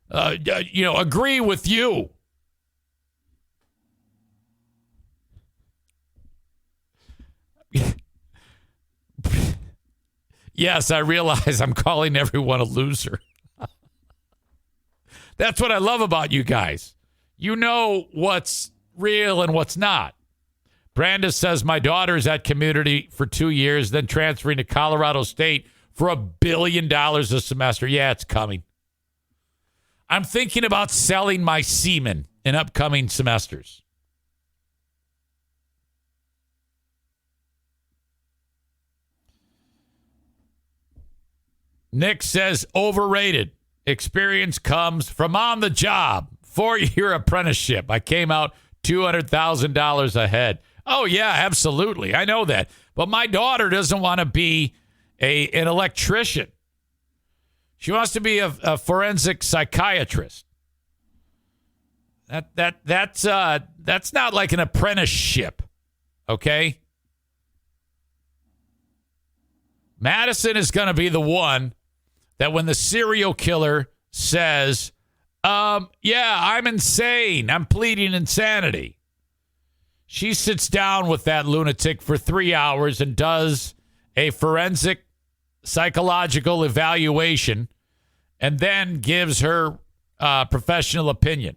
agree with you. Yes, I realize I'm calling everyone a loser. That's what I love about you guys. You know what's real and what's not. Brandis says, my daughter is at community for 2 years, then transferring to Colorado State for $1 billion a semester. Yeah, it's coming. I'm thinking about selling my semen in upcoming semesters. Nick says, overrated. Experience comes from on the job. 4-year apprenticeship. I came out $200,000 ahead. Oh, yeah, absolutely. I know that. But my daughter doesn't want to be an electrician. She wants to be a forensic psychiatrist. That's not like an apprenticeship, okay? Madison is going to be the one that when the serial killer says, yeah, I'm insane, I'm pleading insanity, she sits down with that lunatic for 3 hours and does a forensic psychological evaluation and then gives her professional opinion.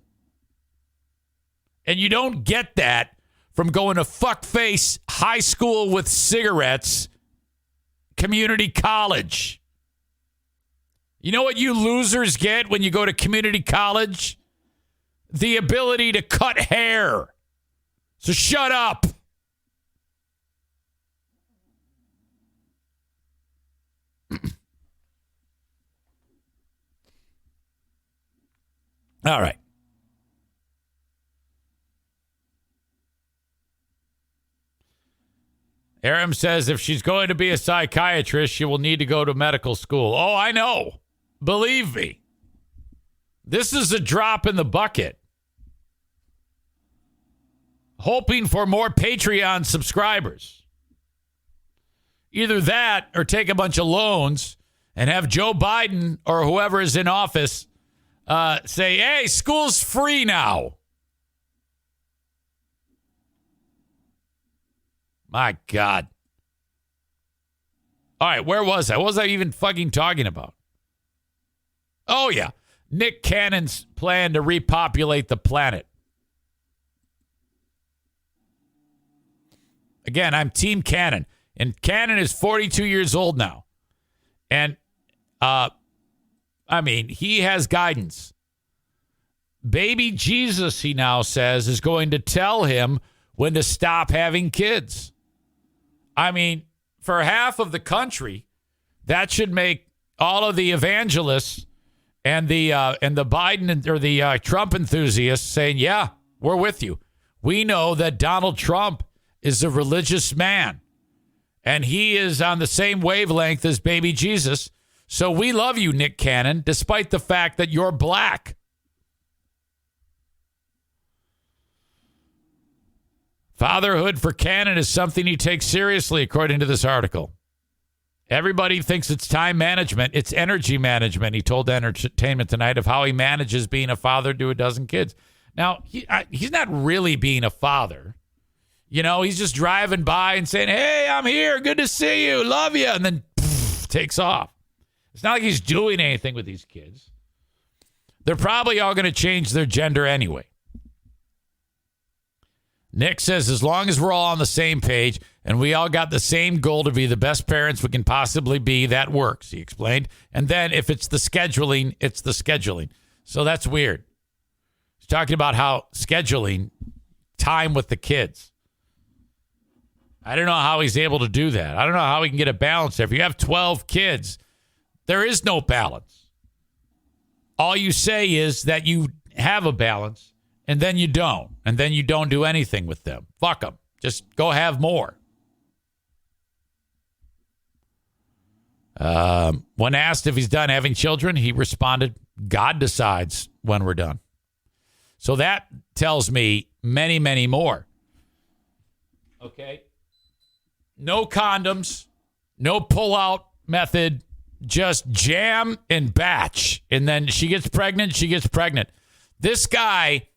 And you don't get that from going to fuckface high school with cigarettes, community college. You know what you losers get when you go to community college? The ability to cut hair. So shut up. All right. Aram says if she's going to be a psychiatrist, she will need to go to medical school. Oh, I know. Believe me. This is a drop in the bucket. Hoping for more Patreon subscribers. Either that or take a bunch of loans and have Joe Biden or whoever is in office say, hey, school's free now. My God. All right, where was I? What was I even fucking talking about? Oh, yeah. Nick Cannon's plan to repopulate the planet. Again, I'm Team Cannon. And Cannon is 42 years old now. And, he has guidance. Baby Jesus, he now says, is going to tell him when to stop having kids. I mean, for half of the country, that should make all of the evangelists and the Biden or the Trump enthusiasts saying, yeah, we're with you. We know that Donald Trump is a religious man, and he is on the same wavelength as baby Jesus. So we love you, Nick Cannon, despite the fact that you're black. Fatherhood for Cannon is something he takes seriously, according to this article. Everybody thinks it's time management. It's energy management. He told Entertainment Tonight of how he manages being a father to a dozen kids. Now, he's not really being a father. You know, he's just driving by and saying, hey, I'm here. Good to see you. Love you. And then takes off. It's not like he's doing anything with these kids. They're probably all going to change their gender anyway. Nick says, as long as we're all on the same page and we all got the same goal to be the best parents we can possibly be, that works, he explained. And then if it's the scheduling, it's the scheduling. So that's weird. He's talking about how scheduling time with the kids. I don't know how he's able to do that. I don't know how he can get a balance there. If you have 12 kids, there is no balance. All you say is that you have a balance. And then you don't. And then you don't do anything with them. Fuck them. Just go have more. When asked if he's done having children, he responded, God decides when we're done. So that tells me many, many more. Okay. No condoms. No pull-out method. just jam and batch. And then she gets pregnant. This guy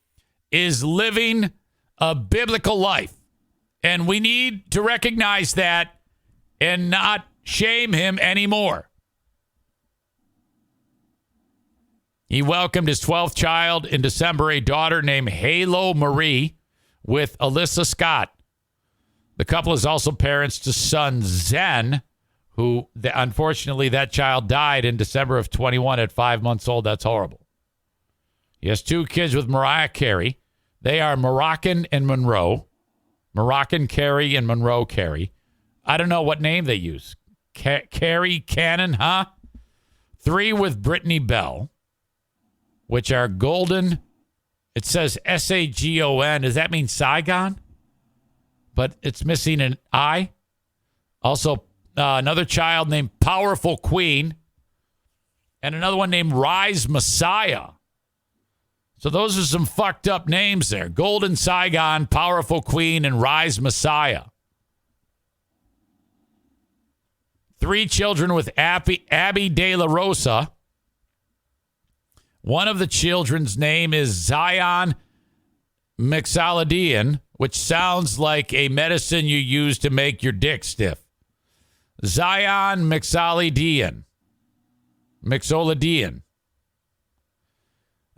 is living a biblical life. And we need to recognize that and not shame him anymore. He welcomed his 12th child in December, a daughter named Halo Marie with Alyssa Scott. The couple is also parents to son Zane, who unfortunately that child died in December of 21 at 5 months old. That's horrible. He has 2 kids with Mariah Carey. They are Moroccan and Monroe. Moroccan Carey and Monroe Carey. I don't know what name they use. Carey Cannon, huh? 3 with Brittany Bell, which are Golden. It says Sagon. Does that mean Saigon? But it's missing an I. Also, another child named Powerful Queen. And another one named Rise Messiah. So those are some fucked up names there. Golden Saigon, Powerful Queen, and Rise Messiah. 3 children with Abby De La Rosa. One of the children's name is Zion Mixolydian, which sounds like a medicine you use to make your dick stiff. Zion Mixolydian.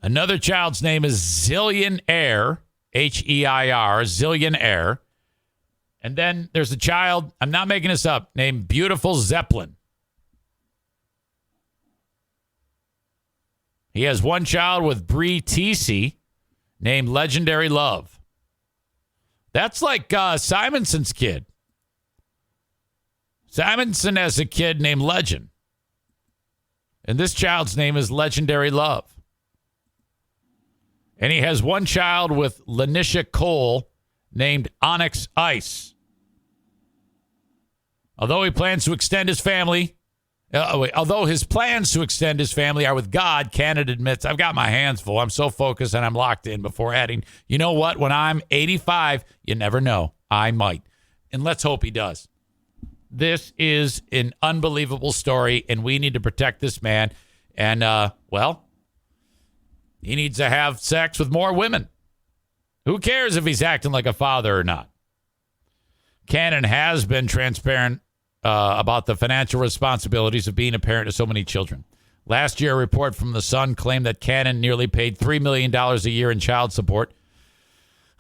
Another child's name is Zillion Air, H-E-I-R, Zillion Air. And then there's a child, I'm not making this up, named Beautiful Zeppelin. He has 1 child with Bree Teesey named Legendary Love. That's like Simonson's kid. Simonson has a kid named Legend. And this child's name is Legendary Love. And he has 1 child with Lanisha Cole named Onyx Ice. Although his plans to extend his family are with God, Canada admits, I've got my hands full. I'm so focused and I'm locked in, before adding, you know what? When I'm 85, you never know. I might. And let's hope he does. This is an unbelievable story, and we need to protect this man. And, he needs to have sex with more women. Who cares if he's acting like a father or not? Cannon has been transparent about the financial responsibilities of being a parent to so many children. Last year, a report from The Sun claimed that Cannon nearly paid $3 million a year in child support.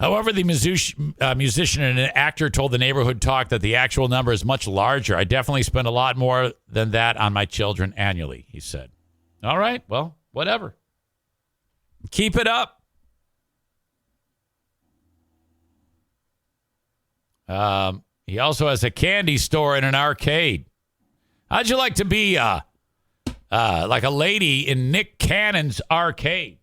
However, the musician and an actor told the Neighborhood Talk that the actual number is much larger. I definitely spend a lot more than that on my children annually, he said. All right, well, whatever. Keep it up. He also has a candy store and an arcade. How'd you like to be like a lady in Nick Cannon's arcade?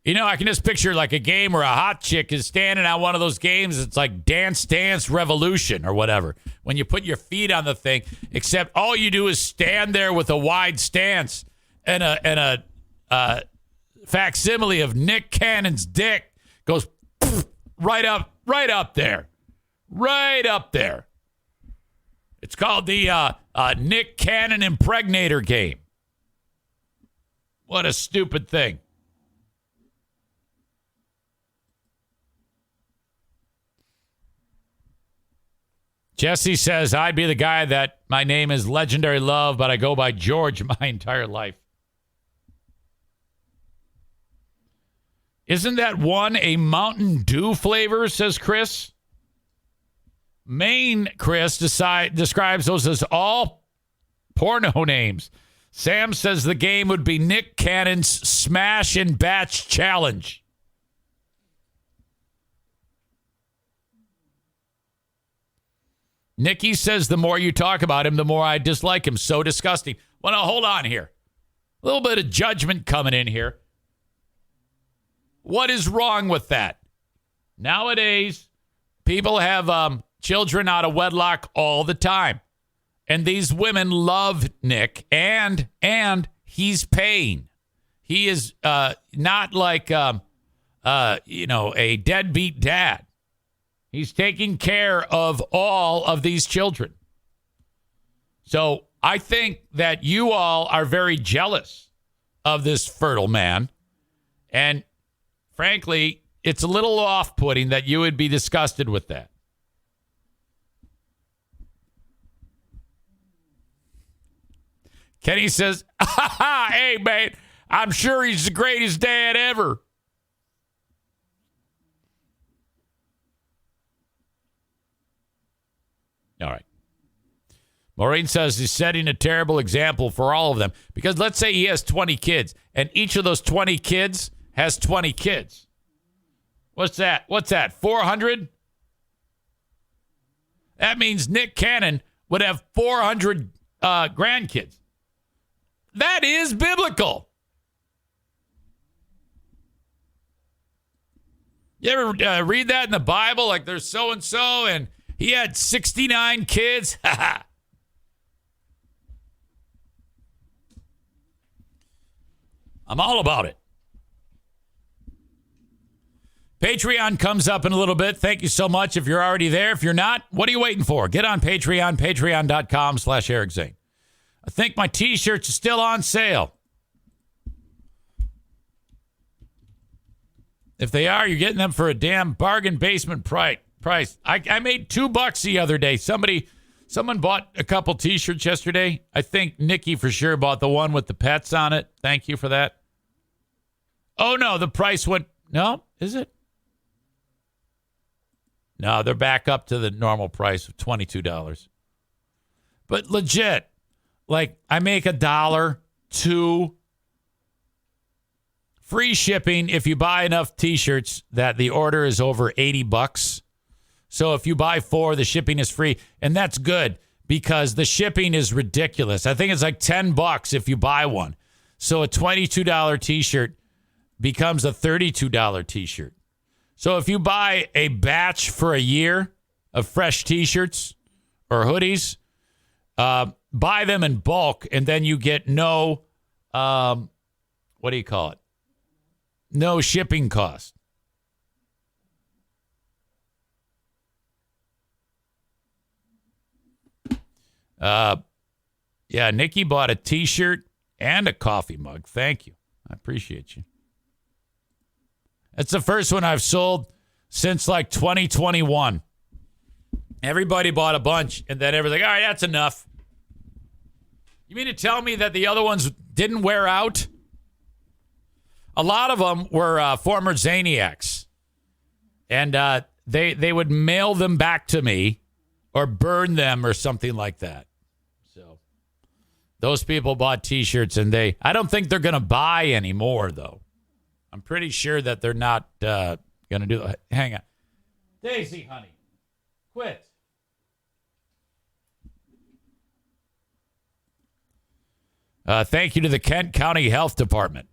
You know, I can just picture like a game where a hot chick is standing on one of those games. It's like Dance Dance Revolution or whatever. When you put your feet on the thing, except all you do is stand there with a wide stance and a facsimile of Nick Cannon's dick goes right up there. Right up there. It's called the Nick Cannon Impregnator game. What a stupid thing. Jesse says, I'd be the guy that my name is Legendary Love, but I go by George my entire life. Isn't that one a Mountain Dew flavor, says Chris? Maine Chris describes those as all porno names. Sam says the game would be Nick Cannon's Smash and Batch Challenge. Nikki says the more you talk about him, the more I dislike him. So disgusting. Well, now, hold on here. A little bit of judgment coming in here. What is wrong with that? Nowadays, people have children out of wedlock all the time. And these women love Nick, and he's paying. He is not like, a deadbeat dad. He's taking care of all of these children. So I think that you all are very jealous of this fertile man. And frankly, it's a little off-putting that you would be disgusted with that. Kenny says, hey, man, I'm sure he's the greatest dad ever. All right. Maureen says he's setting a terrible example for all of them. Because let's say he has 20 kids, and each of those 20 kids has 20 kids. What's that? 400? That means Nick Cannon would have 400 grandkids. That is biblical. You ever read that in the Bible? Like there's so-and-so, and he had 69 kids. I'm all about it. Patreon comes up in a little bit. Thank you so much if you're already there. If you're not, what are you waiting for? Get on Patreon, patreon.com/Eric Zane. I think my T-shirts are still on sale. If they are, you're getting them for a damn bargain basement price. I made $2 the other day. Someone bought a couple T-shirts yesterday. I think Nikki for sure bought the one with the pets on it. Thank you for that. Oh, no, the price went... No, is it? No, they're back up to the normal price of $22. But legit, like I make $1, $2, free shipping if you buy enough T-shirts that the order is over $80. So if you buy 4, the shipping is free. And that's good because the shipping is ridiculous. I think it's like $10 if you buy one. So a $22 T-shirt becomes a $32 T-shirt. So if you buy a batch for a year of fresh T-shirts or hoodies, buy them in bulk, and then you get no, what do you call it? No shipping cost. Yeah, Nikki bought a T-shirt and a coffee mug. Thank you. I appreciate you. That's the first one I've sold since like 2021. Everybody bought a bunch, and then everybody's like, all right, that's enough. You mean to tell me that the other ones didn't wear out? A lot of them were former Zaniacs, and they would mail them back to me or burn them or something like that. So those people bought T-shirts, and I don't think they're going to buy anymore, though. I'm pretty sure that they're not going to do that. Hang on. Daisy, honey, quit. Thank you to the Kent County Health Department.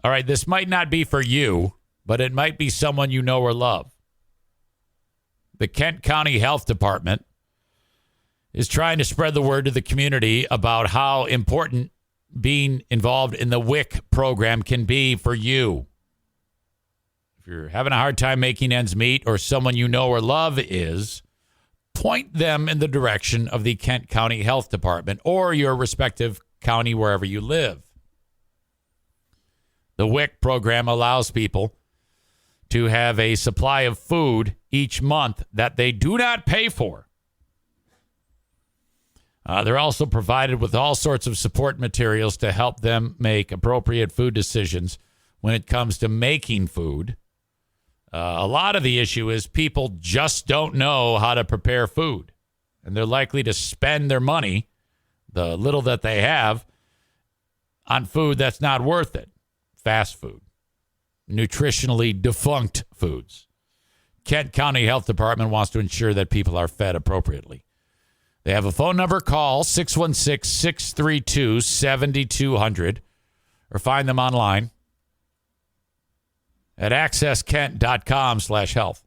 All right, this might not be for you, but it might be someone you know or love. The Kent County Health Department is trying to spread the word to the community about how important being involved in the WIC program can be for you. If you're having a hard time making ends meet, or someone you know or love is, point them in the direction of the Kent County Health Department or your respective county wherever you live. The WIC program allows people to have a supply of food each month that they do not pay for. They're also provided with all sorts of support materials to help them make appropriate food decisions when it comes to making food. A lot of the issue is people just don't know how to prepare food, and they're likely to spend their money, the little that they have, on food that's not worth it. Fast food, nutritionally defunct foods. Kent County Health Department wants to ensure that people are fed appropriately. They have a phone number. Call 616-632-7200 or find them online at accesskent.com/health.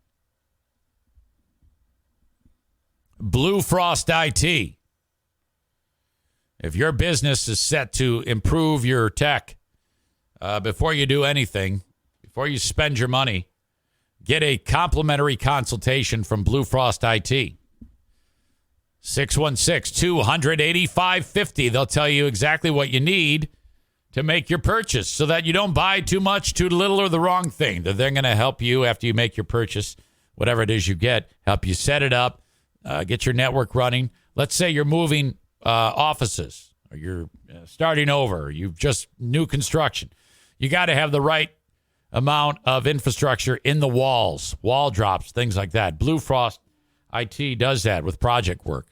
Blue Frost IT. If your business is set to improve your tech, before you do anything, before you spend your money, get a complimentary consultation from Blue Frost IT. 616-200-8550. They'll tell you exactly what you need to make your purchase so that you don't buy too much, too little, or the wrong thing. They're going to help you after you make your purchase, whatever it is you get, help you set it up, get your network running. Let's say you're moving offices or you're starting over, or you've just new construction. You got to have the right amount of infrastructure in the walls, wall drops, things like that. Blue Frost IT does that with project work.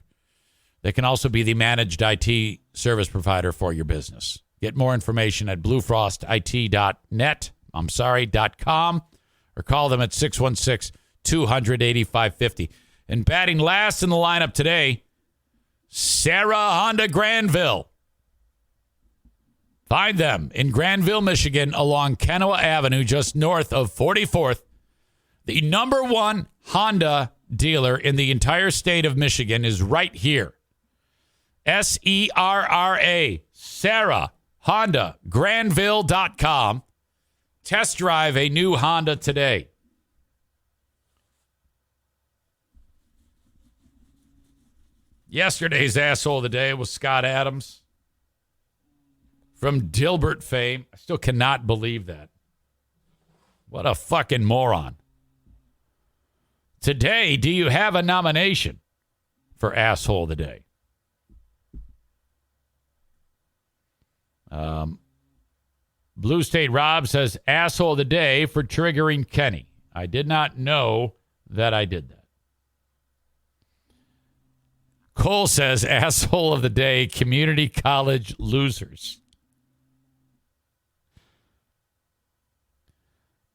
They can also be the managed IT service provider for your business. Get more information at bluefrostit.com or call them at 616-200-8550. And batting last in the lineup today, Sarah Honda Granville. Find them in Granville, Michigan, along Kenowa Avenue, just north of 44th. The number one Honda dealer in the entire state of Michigan is right here. SERRA, Sarah Honda, Granville.com. Test drive a new Honda today. Yesterday's asshole of the day was Scott Adams from Dilbert fame. I still cannot believe that. What a fucking moron. Today, do you have a nomination for asshole of the day? Blue State Rob says, asshole of the day for triggering Kenny. I did not know that I did that. Cole says, asshole of the day, community college losers.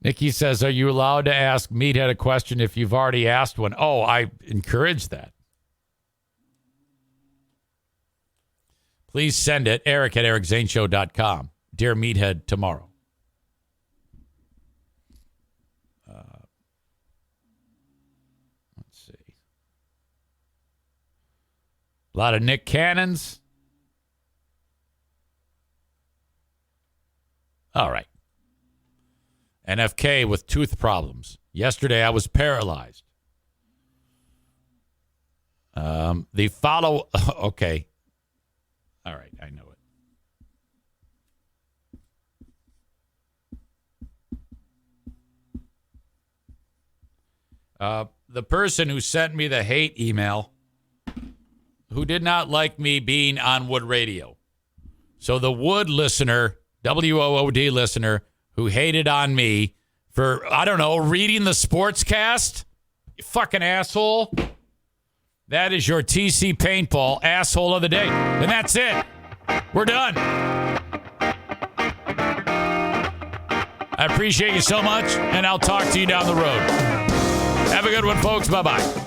Nikki says, are you allowed to ask Meathead a question if you've already asked one? Oh, I encourage that. Please send it, eric@ericzaneshow.com. Dear Meathead, tomorrow. Let's see. A lot of Nick Cannons. All right. NFK with tooth problems. Yesterday I was paralyzed. The follow... Okay. All right, I know it. The person who sent me the hate email, who did not like me being on Wood Radio. So the Wood listener, WOOD listener, who hated on me for, I don't know, reading the sportscast, you fucking asshole. That is your TC Paintball asshole of the day. And that's it. We're done. I appreciate you so much, and I'll talk to you down the road. Have a good one, folks. Bye-bye.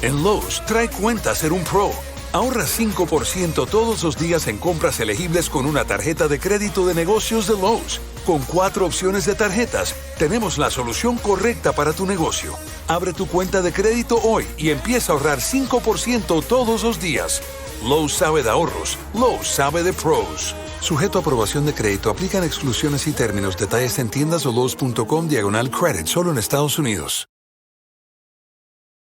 En Lowe's, trae cuenta ser un pro. Ahorra 5% todos los días en compras elegibles con una tarjeta de crédito de negocios de Lowe's. Con 4 opciones de tarjetas, tenemos la solución correcta para tu negocio. Abre tu cuenta de crédito hoy y empieza a ahorrar 5% todos los días. Lowe's sabe de ahorros. Lowe's sabe de pros. Sujeto a aprobación de crédito, aplican exclusiones y términos. Detalles en tiendas o Lowe's.com/credit, solo en Estados Unidos.